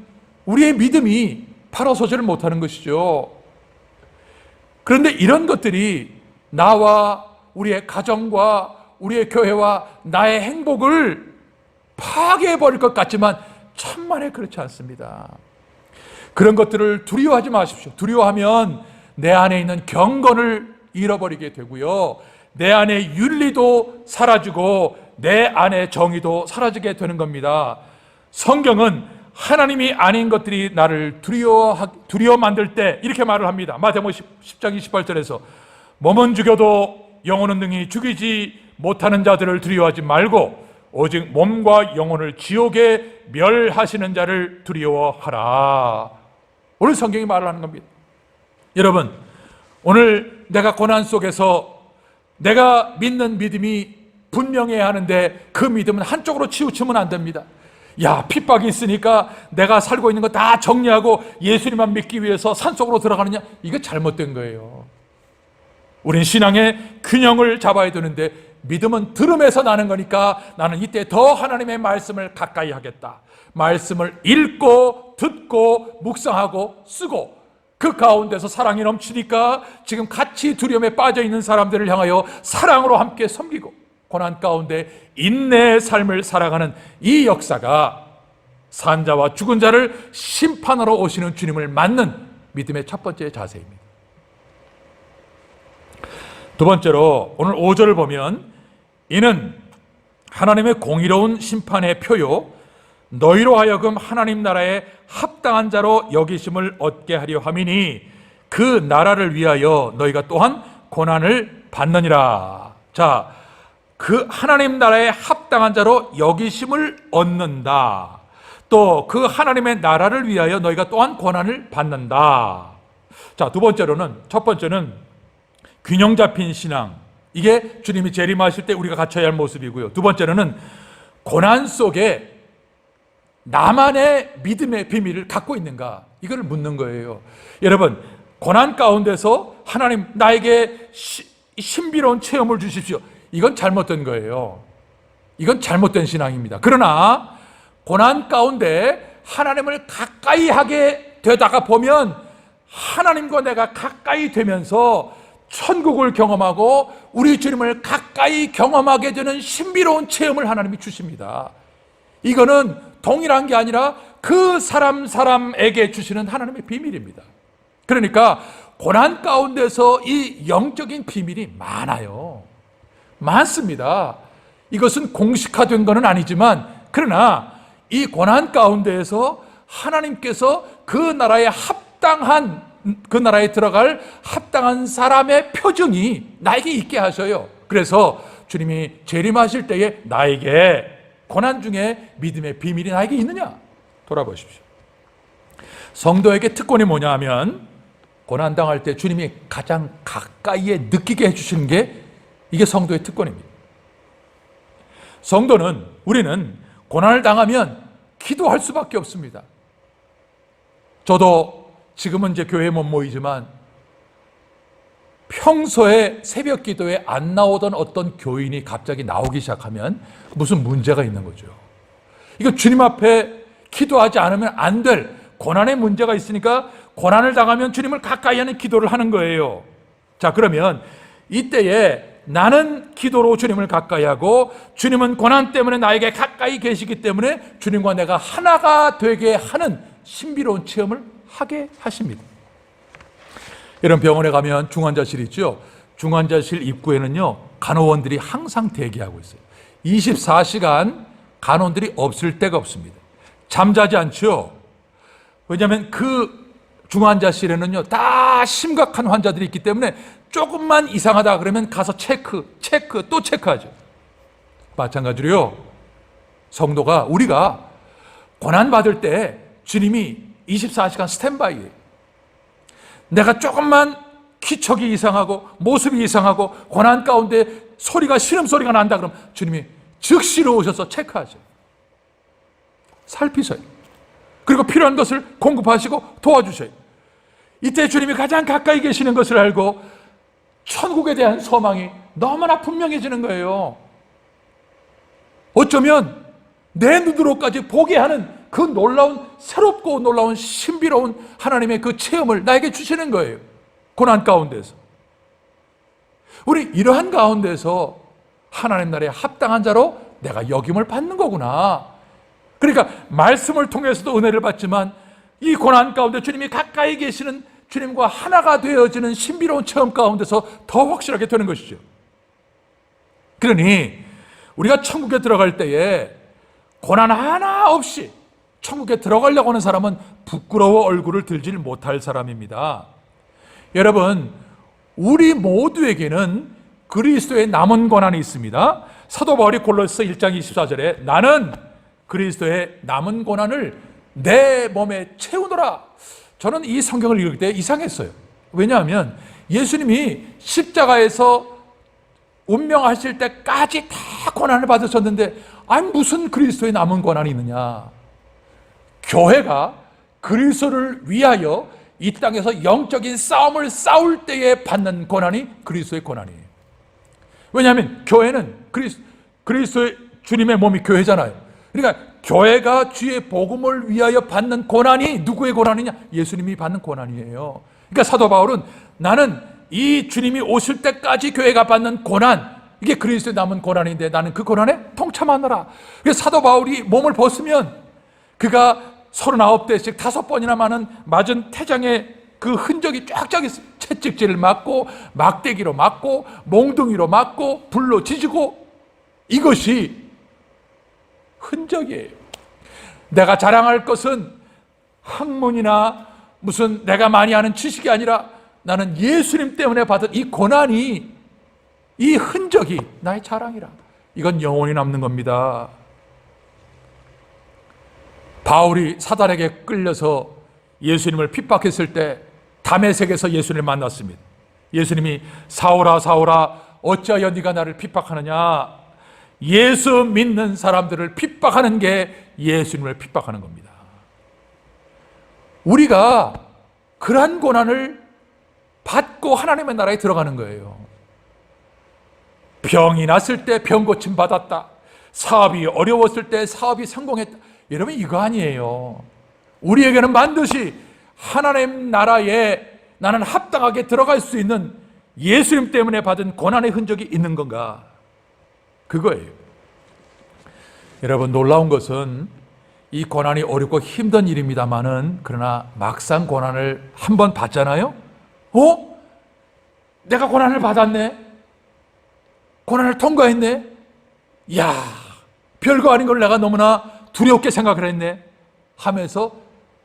우리의 믿음이 바로 서지를 못하는 것이죠. 그런데 이런 것들이 나와 우리의 가정과 우리의 교회와 나의 행복을 파괴해버릴 것 같지만 천만에 그렇지 않습니다. 그런 것들을 두려워하지 마십시오. 두려워하면 내 안에 있는 경건을 잃어버리게 되고요, 내 안에 윤리도 사라지고 내 안에 정의도 사라지게 되는 겁니다. 성경은 하나님이 아닌 것들이 나를 두려워 만들 때 이렇게 말을 합니다. 마태복음 10장 28절에서 몸은 죽여도 영혼은 능히 죽이지 못하는 자들을 두려워하지 말고 오직 몸과 영혼을 지옥에 멸하시는 자를 두려워하라. 오늘 성경이 말을 하는 겁니다. 여러분, 오늘 내가 고난 속에서 내가 믿는 믿음이 분명해야 하는데 그 믿음은 한쪽으로 치우치면 안 됩니다. 야, 핍박이 있으니까 내가 살고 있는 거 다 정리하고 예수님만 믿기 위해서 산속으로 들어가느냐? 이거 잘못된 거예요. 우린 신앙의 균형을 잡아야 되는데 믿음은 들음에서 나는 거니까 나는 이때 더 하나님의 말씀을 가까이 하겠다. 말씀을 읽고 듣고 묵상하고 쓰고 그 가운데서 사랑이 넘치니까 지금 같이 두려움에 빠져 있는 사람들을 향하여 사랑으로 함께 섬기고 고난 가운데 인내의 삶을 살아가는 이 역사가 산자와 죽은 자를 심판하러 오시는 주님을 맞는 믿음의 첫 번째 자세입니다. 두 번째로 오늘 5절을 보면 이는 하나님의 공의로운 심판의 표요 너희로 하여금 하나님 나라에 합당한 자로 여기심을 얻게 하려 함이니 그 나라를 위하여 너희가 또한 고난을 받느니라. 자, 그 하나님 나라에 합당한 자로 여기심을 얻는다. 또 그 하나님의 나라를 위하여 너희가 또한 고난을 받는다. 자, 첫 번째는 균형 잡힌 신앙, 이게 주님이 재림하실 때 우리가 갖춰야 할 모습이고요. 두 번째로는 고난 속에 나만의 믿음의 비밀을 갖고 있는가, 이걸 묻는 거예요. 여러분, 고난 가운데서 하나님 나에게 신비로운 체험을 주십시오, 이건 잘못된 거예요. 이건 잘못된 신앙입니다. 그러나 고난 가운데 하나님을 가까이 하게 되다가 보면 하나님과 내가 가까이 되면서 천국을 경험하고 우리 주님을 가까이 경험하게 되는 신비로운 체험을 하나님이 주십니다. 이거는 동일한 게 아니라 그 사람에게 주시는 하나님의 비밀입니다. 그러니까 고난 가운데서 이 영적인 비밀이 많아요. 많습니다. 이것은 공식화된 것은 아니지만, 그러나 이 고난 가운데에서 하나님께서 그 나라에 들어갈 합당한 사람의 표정이 나에게 있게 하셔요. 그래서 주님이 재림하실 때에 나에게 고난 중에 믿음의 비밀이 나에게 있느냐 돌아보십시오. 성도에게 특권이 뭐냐 하면, 고난당할 때 주님이 가장 가까이에 느끼게 해주시는 게 이게 성도의 특권입니다. 성도는, 우리는 고난을 당하면 기도할 수밖에 없습니다. 저도 지금은 이제 교회에 못 모이지만 평소에 새벽 기도에 안 나오던 어떤 교인이 갑자기 나오기 시작하면 무슨 문제가 있는 거죠. 이거 주님 앞에 기도하지 않으면 안 될 고난의 문제가 있으니까 고난을 당하면 주님을 가까이 하는 기도를 하는 거예요. 자, 그러면 이때에 나는 기도로 주님을 가까이 하고 주님은 고난 때문에 나에게 가까이 계시기 때문에 주님과 내가 하나가 되게 하는 신비로운 체험을 하게 하십니다. 이런 병원에 가면 중환자실이 있죠. 중환자실 입구에는요, 간호원들이 항상 대기하고 있어요. 24시간 간호원들이 없을 때가 없습니다. 잠자지 않죠. 왜냐하면 그 중환자실에는요, 다 심각한 환자들이 있기 때문에 조금만 이상하다 그러면 가서 체크 또 체크하죠. 마찬가지로요, 성도가, 우리가 고난받을 때 주님이 24시간 스탠바이예요. 내가 조금만 기척이 이상하고 모습이 이상하고 고난 가운데 소리가, 신음소리가 난다 그러면 주님이 즉시로 오셔서 체크하죠. 살피셔요. 그리고 필요한 것을 공급하시고 도와주셔요. 이때 주님이 가장 가까이 계시는 것을 알고 천국에 대한 소망이 너무나 분명해지는 거예요. 어쩌면 내 눈으로까지 보게 하는 그 놀라운, 새롭고 놀라운 신비로운 하나님의 그 체험을 나에게 주시는 거예요. 고난 가운데서. 우리 이러한 가운데서 하나님 나라에 합당한 자로 내가 여김을 받는 거구나. 그러니까 말씀을 통해서도 은혜를 받지만 이 고난 가운데 주님이 가까이 계시는 주님과 하나가 되어지는 신비로운 체험 가운데서 더 확실하게 되는 것이죠. 그러니 우리가 천국에 들어갈 때에 고난 하나 없이 천국에 들어가려고 하는 사람은 부끄러워 얼굴을 들지 못할 사람입니다. 여러분, 우리 모두에게는 그리스도의 남은 고난이 있습니다. 사도 바울이 골로새 1장 24절에 나는 그리스도의 남은 고난을 내 몸에 채우노라. 저는 이 성경을 읽을 때 이상했어요. 왜냐하면 예수님이 십자가에서 운명하실 때까지 다 고난을 받으셨는데, 아니 무슨 그리스도의 남은 고난이 있느냐. 교회가 그리스도를 위하여 이 땅에서 영적인 싸움을 싸울 때에 받는 고난이 그리스도의 고난이에요. 왜냐하면 교회는 그리스도의 주님의 몸이 교회잖아요. 그러니까 교회가 주의 복음을 위하여 받는 고난이 누구의 고난이냐? 예수님이 받는 고난이에요. 그러니까 사도 바울은 나는 이 주님이 오실 때까지 교회가 받는 고난, 이게 그리스도의 남은 고난인데 나는 그 고난에 동참하노라. 그래서 사도 바울이 몸을 벗으면 그가 39대씩 5번이나 맞은 태장의 그 흔적이 쫙쫙 있어요. 채찍질을 맞고 막대기로 맞고 몽둥이로 맞고 불로 지지고, 이것이 흔적이에요. 내가 자랑할 것은 학문이나 무슨 내가 많이 아는 지식이 아니라 나는 예수님 때문에 받은 이 고난이, 이 흔적이 나의 자랑이라. 이건 영원히 남는 겁니다. 바울이 사단에게 끌려서 예수님을 핍박했을 때 다메섹에서 예수님을 만났습니다. 예수님이 사울아 사울아 어찌하여 네가 나를 핍박하느냐? 예수 믿는 사람들을 핍박하는 게 예수님을 핍박하는 겁니다. 우리가 그러한 고난을 받고 하나님의 나라에 들어가는 거예요. 병이 났을 때 병 고침 받았다. 사업이 어려웠을 때 사업이 성공했다. 여러분, 이거 아니에요. 우리에게는 반드시 하나님 나라에 나는 합당하게 들어갈 수 있는 예수님 때문에 받은 고난의 흔적이 있는 건가? 그거예요. 여러분, 놀라운 것은 이 고난이 어렵고 힘든 일입니다만은, 그러나 막상 고난을 한번 받잖아요. 내가 고난을 받았네. 고난을 통과했네. 야, 별거 아닌 걸 내가 너무나 두렵게 생각을 했네 하면서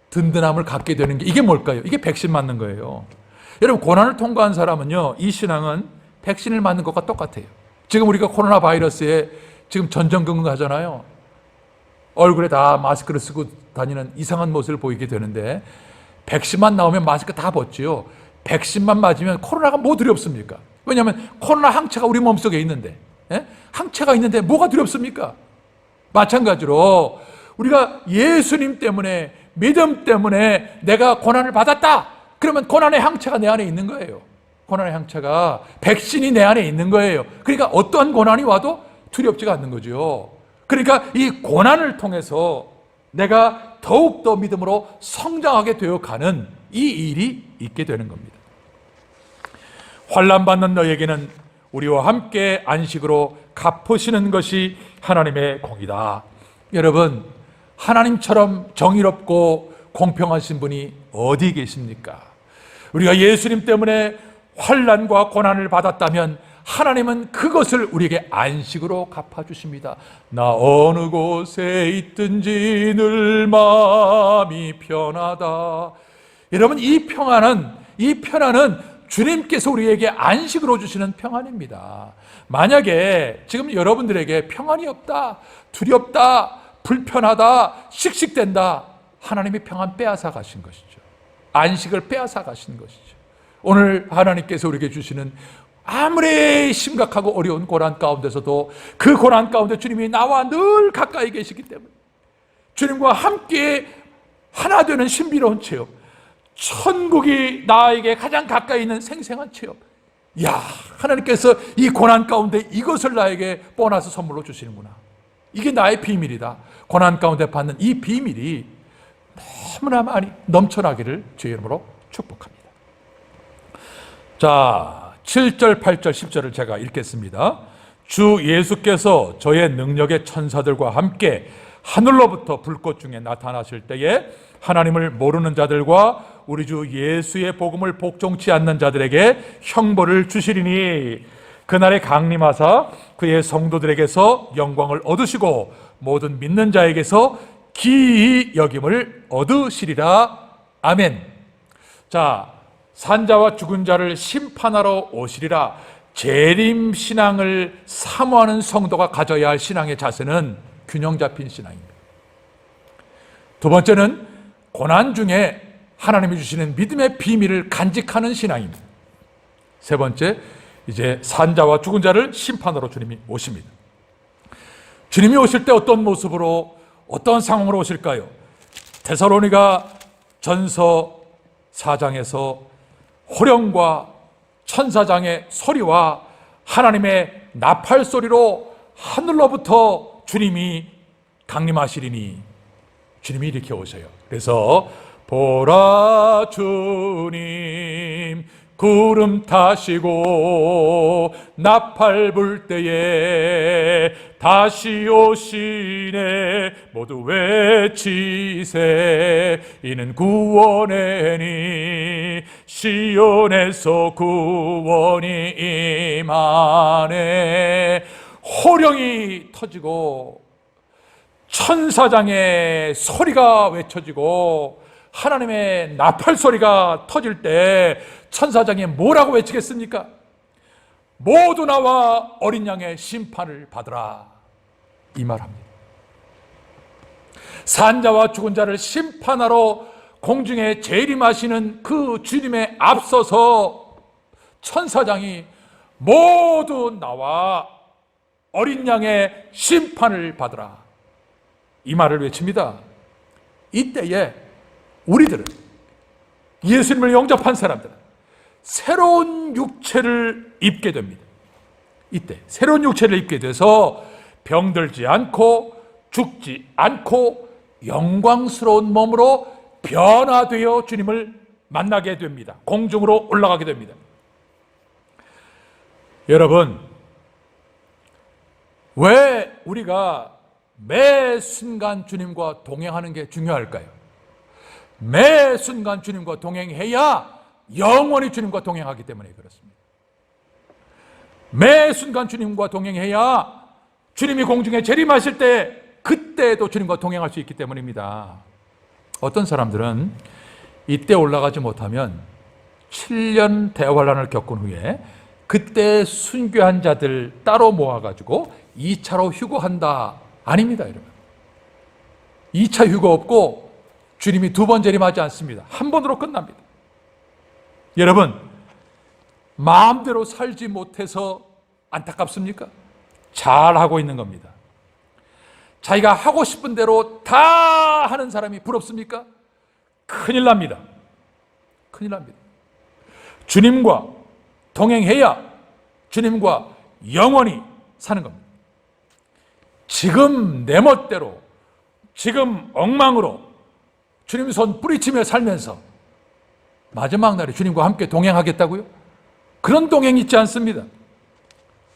든든함을 갖게 되는 게, 이게 뭘까요? 이게 백신 맞는 거예요. 여러분, 고난을 통과한 사람은요, 이 신앙은 백신을 맞는 것과 똑같아요. 지금 우리가 코로나 바이러스에 지금 전전긍긍하잖아요. 얼굴에 다 마스크를 쓰고 다니는 이상한 모습을 보이게 되는데, 백신만 나오면 마스크 다 벗지요. 백신만 맞으면 코로나가 뭐 두렵습니까? 왜냐하면 코로나 항체가 우리 몸속에 있는데, 항체가 있는데 뭐가 두렵습니까? 마찬가지로 우리가 예수님 때문에, 믿음 때문에 내가 고난을 받았다. 그러면 고난의 항체가 내 안에 있는 거예요. 고난의 항체가, 백신이 내 안에 있는 거예요. 그러니까 어떠한 고난이 와도 두렵지가 않는 거죠. 그러니까 이 고난을 통해서 내가 더욱더 믿음으로 성장하게 되어가는 이 일이 있게 되는 겁니다. 환난받는 너에게는 우리와 함께 안식으로 갚으시는 것이 하나님의 공이다. 여러분, 하나님처럼 정의롭고 공평하신 분이 어디 계십니까? 우리가 예수님 때문에 환난과 고난을 받았다면 하나님은 그것을 우리에게 안식으로 갚아주십니다. 나 어느 곳에 있든지 늘 마음이 편하다. 여러분, 이 편안은 주님께서 우리에게 안식으로 주시는 평안입니다. 만약에 지금 여러분들에게 평안이 없다, 두렵다, 불편하다, 씩씩댄다, 하나님이 평안 빼앗아 가신 것이죠. 안식을 빼앗아 가신 것이죠. 오늘 하나님께서 우리에게 주시는 아무리 심각하고 어려운 고난 가운데서도 그 고난 가운데 주님이 나와 늘 가까이 계시기 때문에 주님과 함께 하나 되는 신비로운 체험, 천국이 나에게 가장 가까이 있는 생생한 체험. 야, 하나님께서 이 고난 가운데 이것을 나에게 보너스 선물로 주시는구나. 이게 나의 비밀이다. 고난 가운데 받는 이 비밀이 너무나 많이 넘쳐나기를 주의 이름으로 축복합니다. 자, 7절, 8절, 10절을 제가 읽겠습니다. 주 예수께서 저의 능력의 천사들과 함께 하늘로부터 불꽃 중에 나타나실 때에 하나님을 모르는 자들과 우리 주 예수의 복음을 복종치 않는 자들에게 형벌을 주시리니 그날에 강림하사 그의 성도들에게서 영광을 얻으시고 모든 믿는 자에게서 기이 여김을 얻으시리라. 아멘. 자, 산자와 죽은 자를 심판하러 오시리라. 재림 신앙을 사모하는 성도가 가져야 할 신앙의 자세는 균형 잡힌 신앙입니다. 두 번째는 고난 중에 하나님이 주시는 믿음의 비밀을 간직하는 신앙입니다. 세 번째, 이제 산자와 죽은 자를 심판하러 주님이 오십니다. 주님이 오실 때 어떤 모습으로, 어떤 상황으로 오실까요? 데살로니가 전서 4장에서 호령과 천사장의 소리와 하나님의 나팔 소리로 하늘로부터 주님이 강림하시리니, 주님이 이렇게 오셔요. 그래서 보라 주님 구름 타시고 나팔 불 때에 다시 오시네. 모두 외치세. 이는 구원의 니 시온에서 구원이 임하네. 호령이 터지고 천사장의 소리가 외쳐지고 하나님의 나팔 소리가 터질 때 천사장이 뭐라고 외치겠습니까? 모두 나와 어린 양의 심판을 받으라, 이 말합니다. 산자와 죽은 자를 심판하러 공중에 재림하시는 그 주님에 앞서서 천사장이 모두 나와 어린 양의 심판을 받으라. 이 말을 외칩니다. 이때에 우리들은, 예수님을 영접한 사람들은 새로운 육체를 입게 됩니다. 이때 새로운 육체를 입게 돼서 병들지 않고 죽지 않고 영광스러운 몸으로 변화되어 주님을 만나게 됩니다. 공중으로 올라가게 됩니다. 여러분, 왜 우리가 매 순간 주님과 동행하는 게 중요할까요? 매 순간 주님과 동행해야 영원히 주님과 동행하기 때문에 그렇습니다. 매 순간 주님과 동행해야 주님이 공중에 재림하실 때 그때도 주님과 동행할 수 있기 때문입니다. 어떤 사람들은 이때 올라가지 못하면 7년 대환란을 겪은 후에 그때 순교한 자들 따로 모아가지고 2차로 휴거한다. 아닙니다, 여러분. 2차 휴거 없고 주님이 두 번 재림하지 않습니다. 한 번으로 끝납니다. 여러분, 마음대로 살지 못해서 안타깝습니까? 잘하고 있는 겁니다. 자기가 하고 싶은 대로 다 하는 사람이 부럽습니까? 큰일 납니다. 큰일 납니다. 주님과 동행해야 주님과 영원히 사는 겁니다. 지금 내 멋대로, 지금 엉망으로 주님 손 뿌리치며 살면서 마지막 날에 주님과 함께 동행하겠다고요? 그런 동행 있지 않습니다.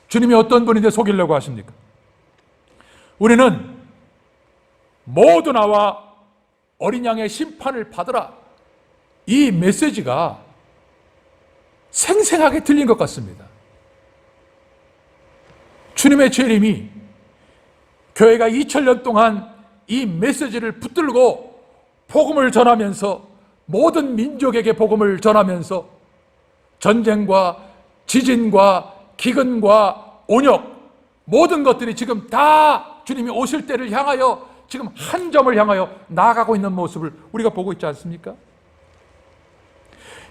주님이 어떤 분인데 속이려고 하십니까? 우리는 모두 나와 어린 양의 심판을 받으라. 이 메시지가 생생하게 들린 것 같습니다. 주님의 재림이 교회가 2000년 동안 이 메시지를 붙들고 복음을 전하면서 모든 민족에게 복음을 전하면서 전쟁과 지진과 기근과 온역 모든 것들이 지금 다 주님이 오실 때를 향하여 지금 한 점을 향하여 나아가고 있는 모습을 우리가 보고 있지 않습니까?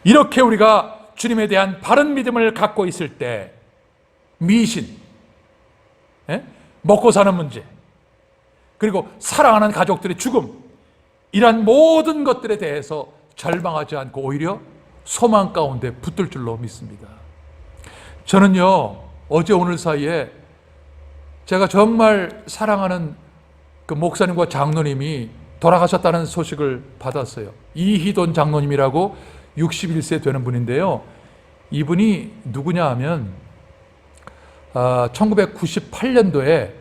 이렇게 우리가 주님에 대한 바른 믿음을 갖고 있을 때 미신, 먹고 사는 문제, 그리고 사랑하는 가족들의 죽음, 이러한 모든 것들에 대해서 절망하지 않고 오히려 소망 가운데 붙들 줄로 믿습니다. 저는요, 어제 오늘 사이에 제가 정말 사랑하는 그 목사님과 장로님이 돌아가셨다는 소식을 받았어요. 이희돈 장로님이라고 61세 되는 분인데요. 이분이 누구냐 하면 1998년도에,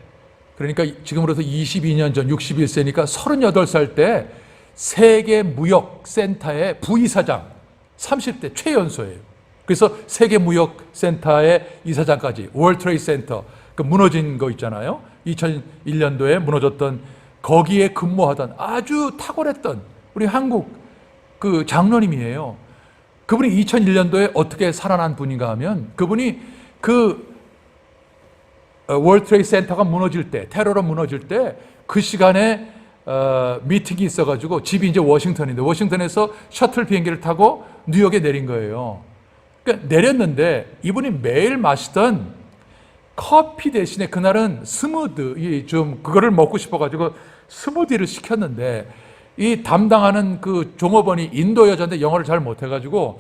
그러니까 지금으로서 22년 전 61세니까 38살 때 세계무역센터의 부이사장, 30대 최연소예요. 그래서 세계무역센터의 이사장까지, 월트레이드 센터, 그 무너진 거 있잖아요. 2001년도에 무너졌던 거기에 근무하던 아주 탁월했던 우리 한국 그 장로님이에요. 그분이 2001년도에 어떻게 살아난 분인가 하면, 그분이 그 월트레이드 센터가 무너질 때, 테러로 무너질 때 그 시간에 미팅이 있어가지고, 집이 이제 워싱턴인데 워싱턴에서 셔틀 비행기를 타고 뉴욕에 내린 거예요. 그러니까 내렸는데 이분이 매일 마시던 커피 대신에 그날은 스무드, 좀 그거를 먹고 싶어가지고 스무디를 시켰는데, 이 담당하는 그 종업원이 인도 여자인데 영어를 잘 못해가지고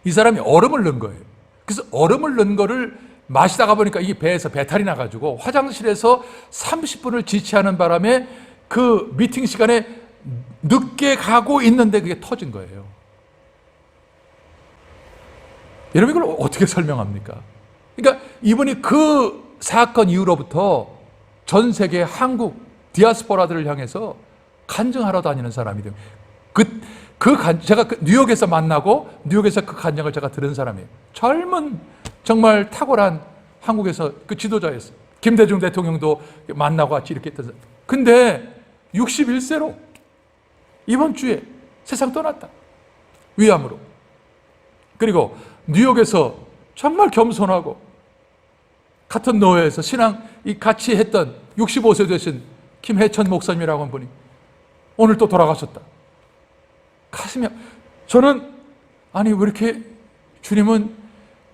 이 사람이 얼음을 넣은 거예요. 그래서 얼음을 넣은 거를 마시다가 보니까 이게 배에서 배탈이 나가지고 화장실에서 30분을 지체하는 바람에 그 미팅 시간에 늦게 가고 있는데 그게 터진 거예요. 여러분, 이걸 어떻게 설명합니까? 그러니까 이분이 그 사건 이후로부터 전 세계 한국 디아스포라들을 향해서 간증하러 다니는 사람이 돼요. 제가 뉴욕에서 만나고 뉴욕에서 그 간증을 제가 들은 사람이에요. 젊은 정말 탁월한 한국에서 그 지도자였어요. 김대중 대통령도 만나고 같이 이렇게 했던 사람. 근데 61세로 이번 주에 세상 떠났다. 위암으로. 그리고 뉴욕에서 정말 겸손하고 같은 노회에서 신앙 같이 했던 65세 되신 김해천 목사님이라고 한 분이 오늘 또 돌아가셨다. 가슴이, 저는 아니 왜 이렇게 주님은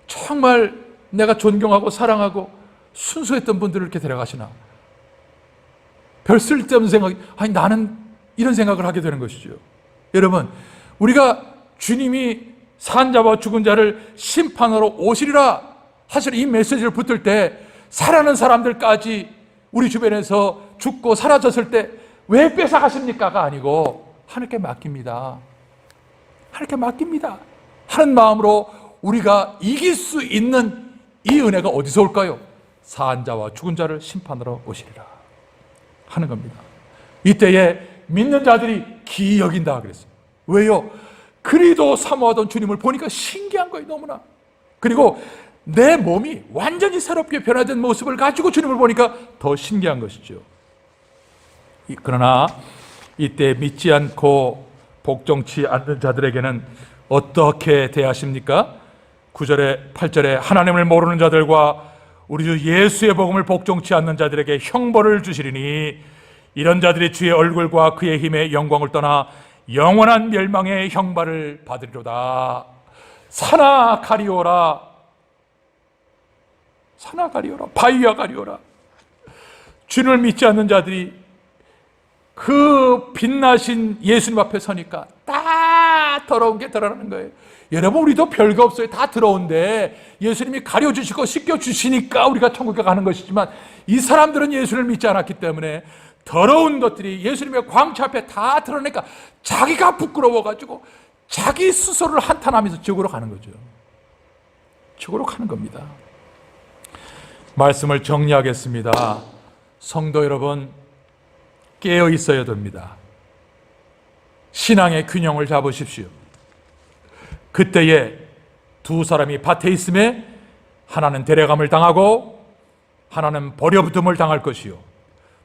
정말 내가 존경하고 사랑하고 순수했던 분들을 이렇게 데려가시나? 별 쓸데없는 생각이, 아니 나는 이런 생각을 하게 되는 것이죠. 여러분, 우리가 주님이 산자와 죽은 자를 심판하러 오시리라 하실 이 메시지를 붙들 때 살아는 사람들까지 우리 주변에서 죽고 사라졌을 때 왜 뺏어가십니까가 아니고 하나님께 맡깁니다. 하나님께 맡깁니다 하는 마음으로 우리가 이길 수 있는 이 은혜가 어디서 올까요? 산 자와 죽은 자를 심판하러 오시리라 하는 겁니다. 이때에 믿는 자들이 기이 여긴다 그랬어요. 왜요? 그리도 사모하던 주님을 보니까 신기한 거예요. 너무나. 그리고 내 몸이 완전히 새롭게 변화된 모습을 가지고 주님을 보니까 더 신기한 것이죠. 그러나 이때 믿지 않고 복종치 않는 자들에게는 어떻게 대하십니까? 9절에 8절에 하나님을 모르는 자들과 우리 주 예수의 복음을 복종치 않는 자들에게 형벌을 주시리니 이런 자들이 주의 얼굴과 그의 힘의 영광을 떠나 영원한 멸망의 형벌을 받으리로다. 사나 가리오라, 사나 가리오라, 바위와 가리오라. 주님을 믿지 않는 자들이 그 빛나신 예수님 앞에 서니까 다 더러운 게 드러나는 거예요. 여러분, 우리도 별거 없어요. 다 더러운데 예수님이 가려주시고 씻겨주시니까 우리가 천국에 가는 것이지만 이 사람들은 예수를 믿지 않았기 때문에 더러운 것들이 예수님의 광채 앞에 다 드러내니까 자기가 부끄러워가지고 자기 스스로를 한탄하면서 지옥으로 가는 거죠. 지옥으로 가는 겁니다. 말씀을 정리하겠습니다. 성도 여러분, 깨어 있어야 됩니다. 신앙의 균형을 잡으십시오. 그때에 두 사람이 밭에 있음에 하나는 데려감을 당하고 하나는 버려부tum을 당할 것이요,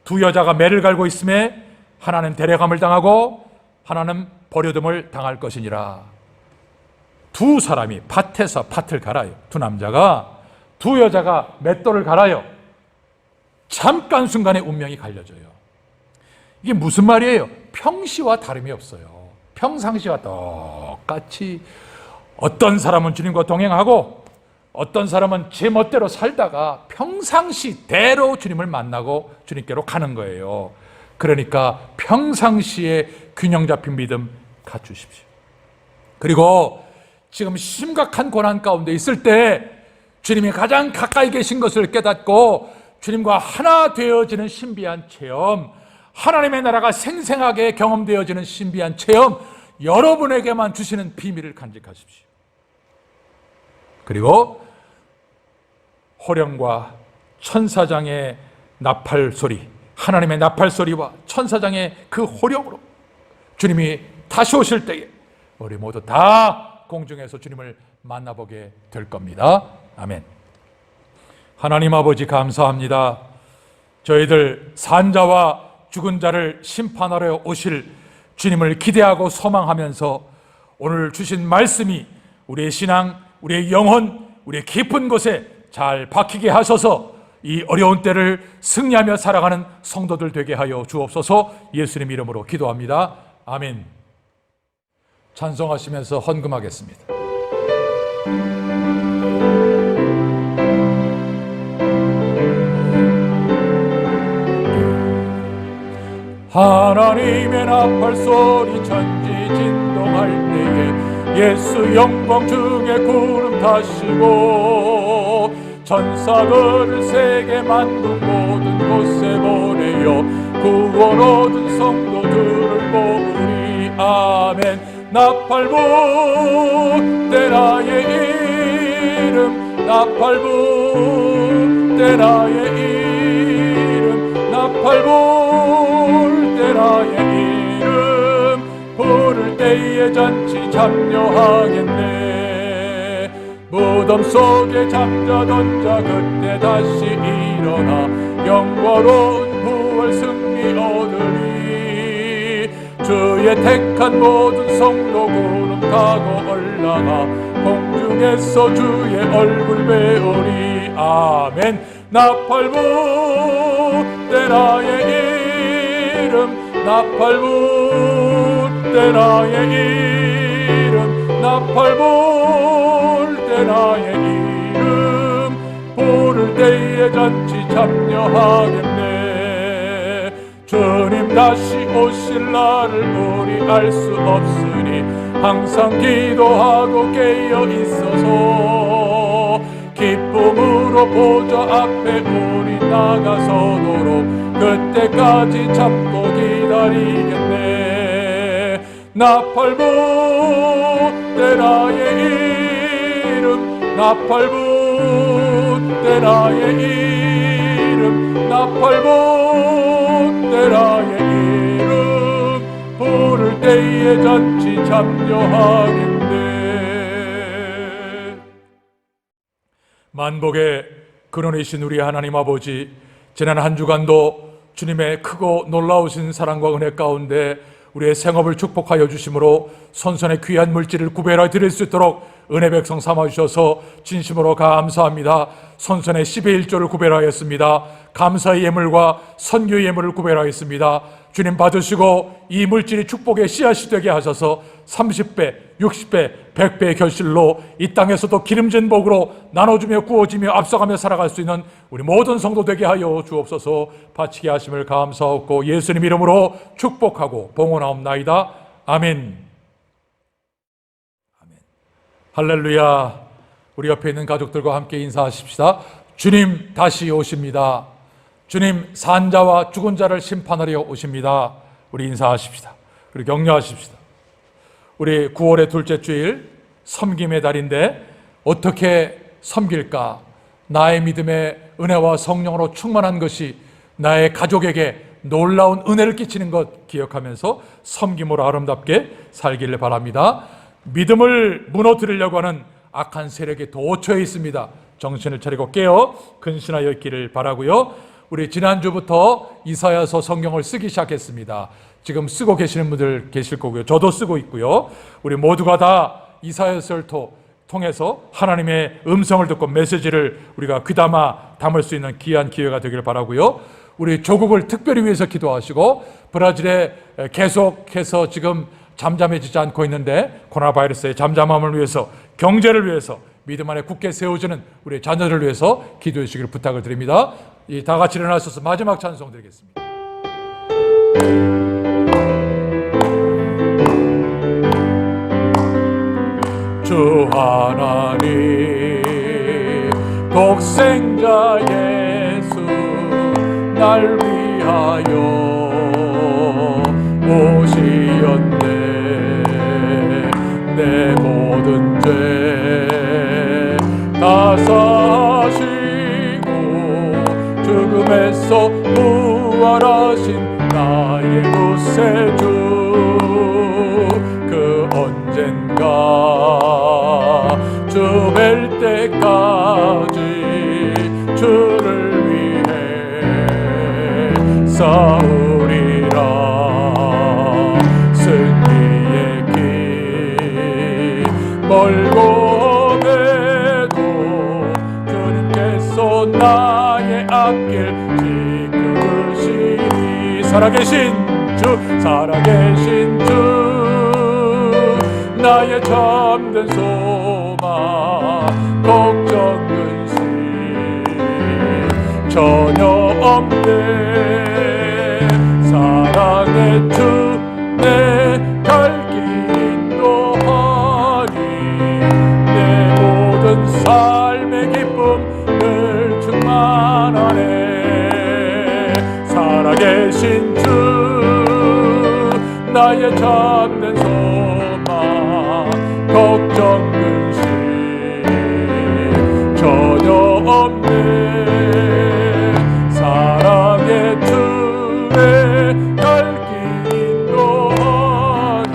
두 여자가 매를 갈고 있음에 하나는 데려감을 당하고 하나는 버려둠을 당할 것이니라. 두 사람이 밭에서 밭을 갈아요. 두 남자가, 두 여자가 맷돌을 갈아요. 잠깐 순간에 운명이 갈려져요. 이게 무슨 말이에요? 평시와 다름이 없어요. 평상시와 똑같이 어떤 사람은 주님과 동행하고 어떤 사람은 제 멋대로 살다가 평상시대로 주님을 만나고 주님께로 가는 거예요. 그러니까 평상시에 균형 잡힌 믿음 갖추십시오. 그리고 지금 심각한 고난 가운데 있을 때 주님이 가장 가까이 계신 것을 깨닫고 주님과 하나 되어지는 신비한 체험, 하나님의 나라가 생생하게 경험되어지는 신비한 체험, 여러분에게만 주시는 비밀을 간직하십시오. 그리고 호령과 천사장의 나팔 소리, 하나님의 나팔 소리와 천사장의 그 호령으로 주님이 다시 오실 때에 우리 모두 다 공중에서 주님을 만나보게 될 겁니다. 아멘. 하나님 아버지, 감사합니다. 저희들 산자와 죽은 자를 심판하러 오실 주님을 기대하고 소망하면서 오늘 주신 말씀이 우리의 신앙, 우리의 영혼, 우리의 깊은 곳에 잘 박히게 하셔서 이 어려운 때를 승리하며 살아가는 성도들 되게 하여 주옵소서. 예수님 이름으로 기도합니다. 아멘. 찬송하시면서 헌금하겠습니다. 하나님의 나팔 소리 천지진동할 때에 예수 영광 중에 구름 타시고 천사들을 세계 만국 모든 곳에 보내어 구원 얻은 성도들을 모으리. 아멘. 나팔부 때 나의 이름, 나팔부 때 나의 이름, 나팔부 나의 이름 부를 때에 잔치 참여하겠네. 무덤 속에 잠자던 자 그때 다시 일어나 영광로운 부활 승리 얻으리. 주의 택한 모든 성도 구름 타고 올라가 공중에서 주의 얼굴 배우리. 아멘. 나팔부 때 나의 이름, 나팔부 때 나의 이름, 나팔부 때 나의 이름 때에 잔치 참여하겠네. 주님 다시 오실 날을 우리 알 수 없으니 항상 기도하고 깨어 있어서 기쁨으로 보좌 앞에 우리 나가서도록 그때까지 참고 기다리겠네. 나팔부 때 나의 이름, 나팔부 때 나의 이름, 나팔부 때 나의 이름 부를 때에 잔치 참여하겠네. 만복의 근원이신 우리 하나님 아버지, 지난 한 주간도 주님의 크고 놀라우신 사랑과 은혜 가운데 우리의 생업을 축복하여 주심으로 선선의 귀한 물질을 구별하여 드릴 수 있도록 은혜 백성 삼아주셔서 진심으로 감사합니다. 선선의 10의 1조를 구별하였습니다. 감사의 예물과 선교의 예물을 구별하였습니다. 주님 받으시고 이 물질이 축복의 씨앗이 되게 하셔서 30배, 60배, 100배의 결실로 이 땅에서도 기름진 복으로 나눠주며 구워지며 앞서가며 살아갈 수 있는 우리 모든 성도 되게 하여 주옵소서. 바치게 하심을 감사하고 예수님 이름으로 축복하고 봉헌하옵나이다. 아멘. 아멘. 할렐루야. 우리 옆에 있는 가족들과 함께 인사하십시다. 주님 다시 오십니다. 주님 산자와 죽은 자를 심판하려 오십니다. 우리 인사하십시다. 그리고 격려하십시다. 우리 9월의 둘째 주일 섬김의 달인데 어떻게 섬길까? 나의 믿음의 은혜와 성령으로 충만한 것이 나의 가족에게 놀라운 은혜를 끼치는 것 기억하면서 섬김으로 아름답게 살기를 바랍니다. 믿음을 무너뜨리려고 하는 악한 세력이 도처에 있습니다. 정신을 차리고 깨어 근신하여 있기를 바라고요. 우리 지난주부터 이사야서 성경을 쓰기 시작했습니다. 지금 쓰고 계시는 분들 계실 거고요. 저도 쓰고 있고요. 우리 모두가 다 이사야서를 통해서 하나님의 음성을 듣고 메시지를 우리가 귀담아 담을 수 있는 귀한 기회가 되기를 바라고요. 우리 조국을 특별히 위해서 기도하시고 브라질에 계속해서 지금 잠잠해지지 않고 있는데 코로나 바이러스의 잠잠함을 위해서 경제를 위해서 믿음 안에 굳게 세워지는 우리 자녀들을 위해서 기도해 주시기를 부탁을 드립니다. 다 같이 일어나셔서 마지막 찬송 드리겠습니다. 주 하나님 독생자 예수 날 위하여 오시었네. 내 모든 죄 다 사시고 죽음에서 부활하신 나의 구세주 그 언젠가 주 뵐 때까지 주를 위해 싸우리라. 승리의 길 멀고 해도 주님께서 나의 앞길 지키시니. 살아계신 주 나의 참된 소망 걱정 근심 전혀 없네. 사랑의 주 내 갈 길 인도하니 내 모든 삶의 기쁨 늘 충만하네. 살아계신 주 나의 참된 소망 걱정 근심 전혀 없네. 사랑의 주의 갈 길 인도하니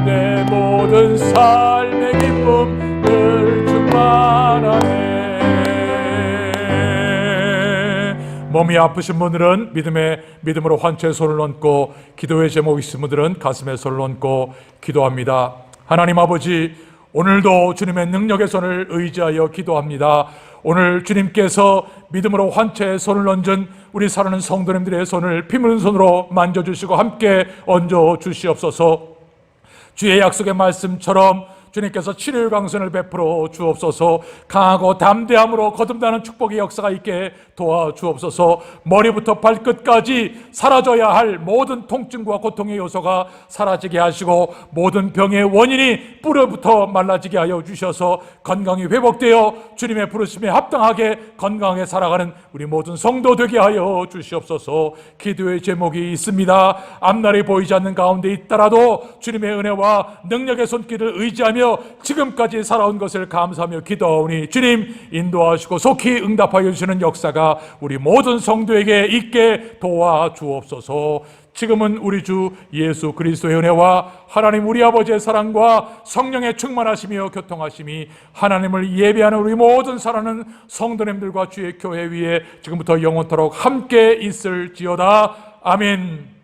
내 모든 삶의 기쁨 늘 충만하네. 몸이 아프신 분들은 믿음으로 환초에 손을 얹고, 기도의 제목이 있으신 분들은 가슴에 손을 얹고 기도합니다. 하나님 아버지, 오늘도 주님의 능력의 손을 의지하여 기도합니다. 오늘 주님께서 믿음으로 환초에 손을 얹은 우리 사랑하는 성도님들의 손을 피 묻은 손으로 만져주시고 함께 얹어 주시옵소서. 주의 약속의 말씀처럼 주님께서 치료의 강선을 베풀어 주옵소서. 강하고 담대함으로 거듭나는 축복의 역사가 있게 도와주옵소서. 머리부터 발끝까지 사라져야 할 모든 통증과 고통의 요소가 사라지게 하시고 모든 병의 원인이 뿌리부터 말라지게 하여 주셔서 건강이 회복되어 주님의 부르심에 합당하게 건강하게 살아가는 우리 모든 성도 되게 하여 주시옵소서. 기도의 제목이 있습니다. 앞날이 보이지 않는 가운데 있더라도 주님의 은혜와 능력의 손길을 의지하며 지금까지 살아온 것을 감사하며 기도하오니 주님 인도하시고 속히 응답하여 주시는 역사가 우리 모든 성도에게 있게 도와주옵소서. 지금은 우리 주 예수 그리스도의 은혜와 하나님 우리 아버지의 사랑과 성령의 충만하심이여 교통하심이 하나님을 예배하는 우리 모든 사랑하는 성도님들과 주의 교회 위에 지금부터 영원토록 함께 있을지어다. 아멘.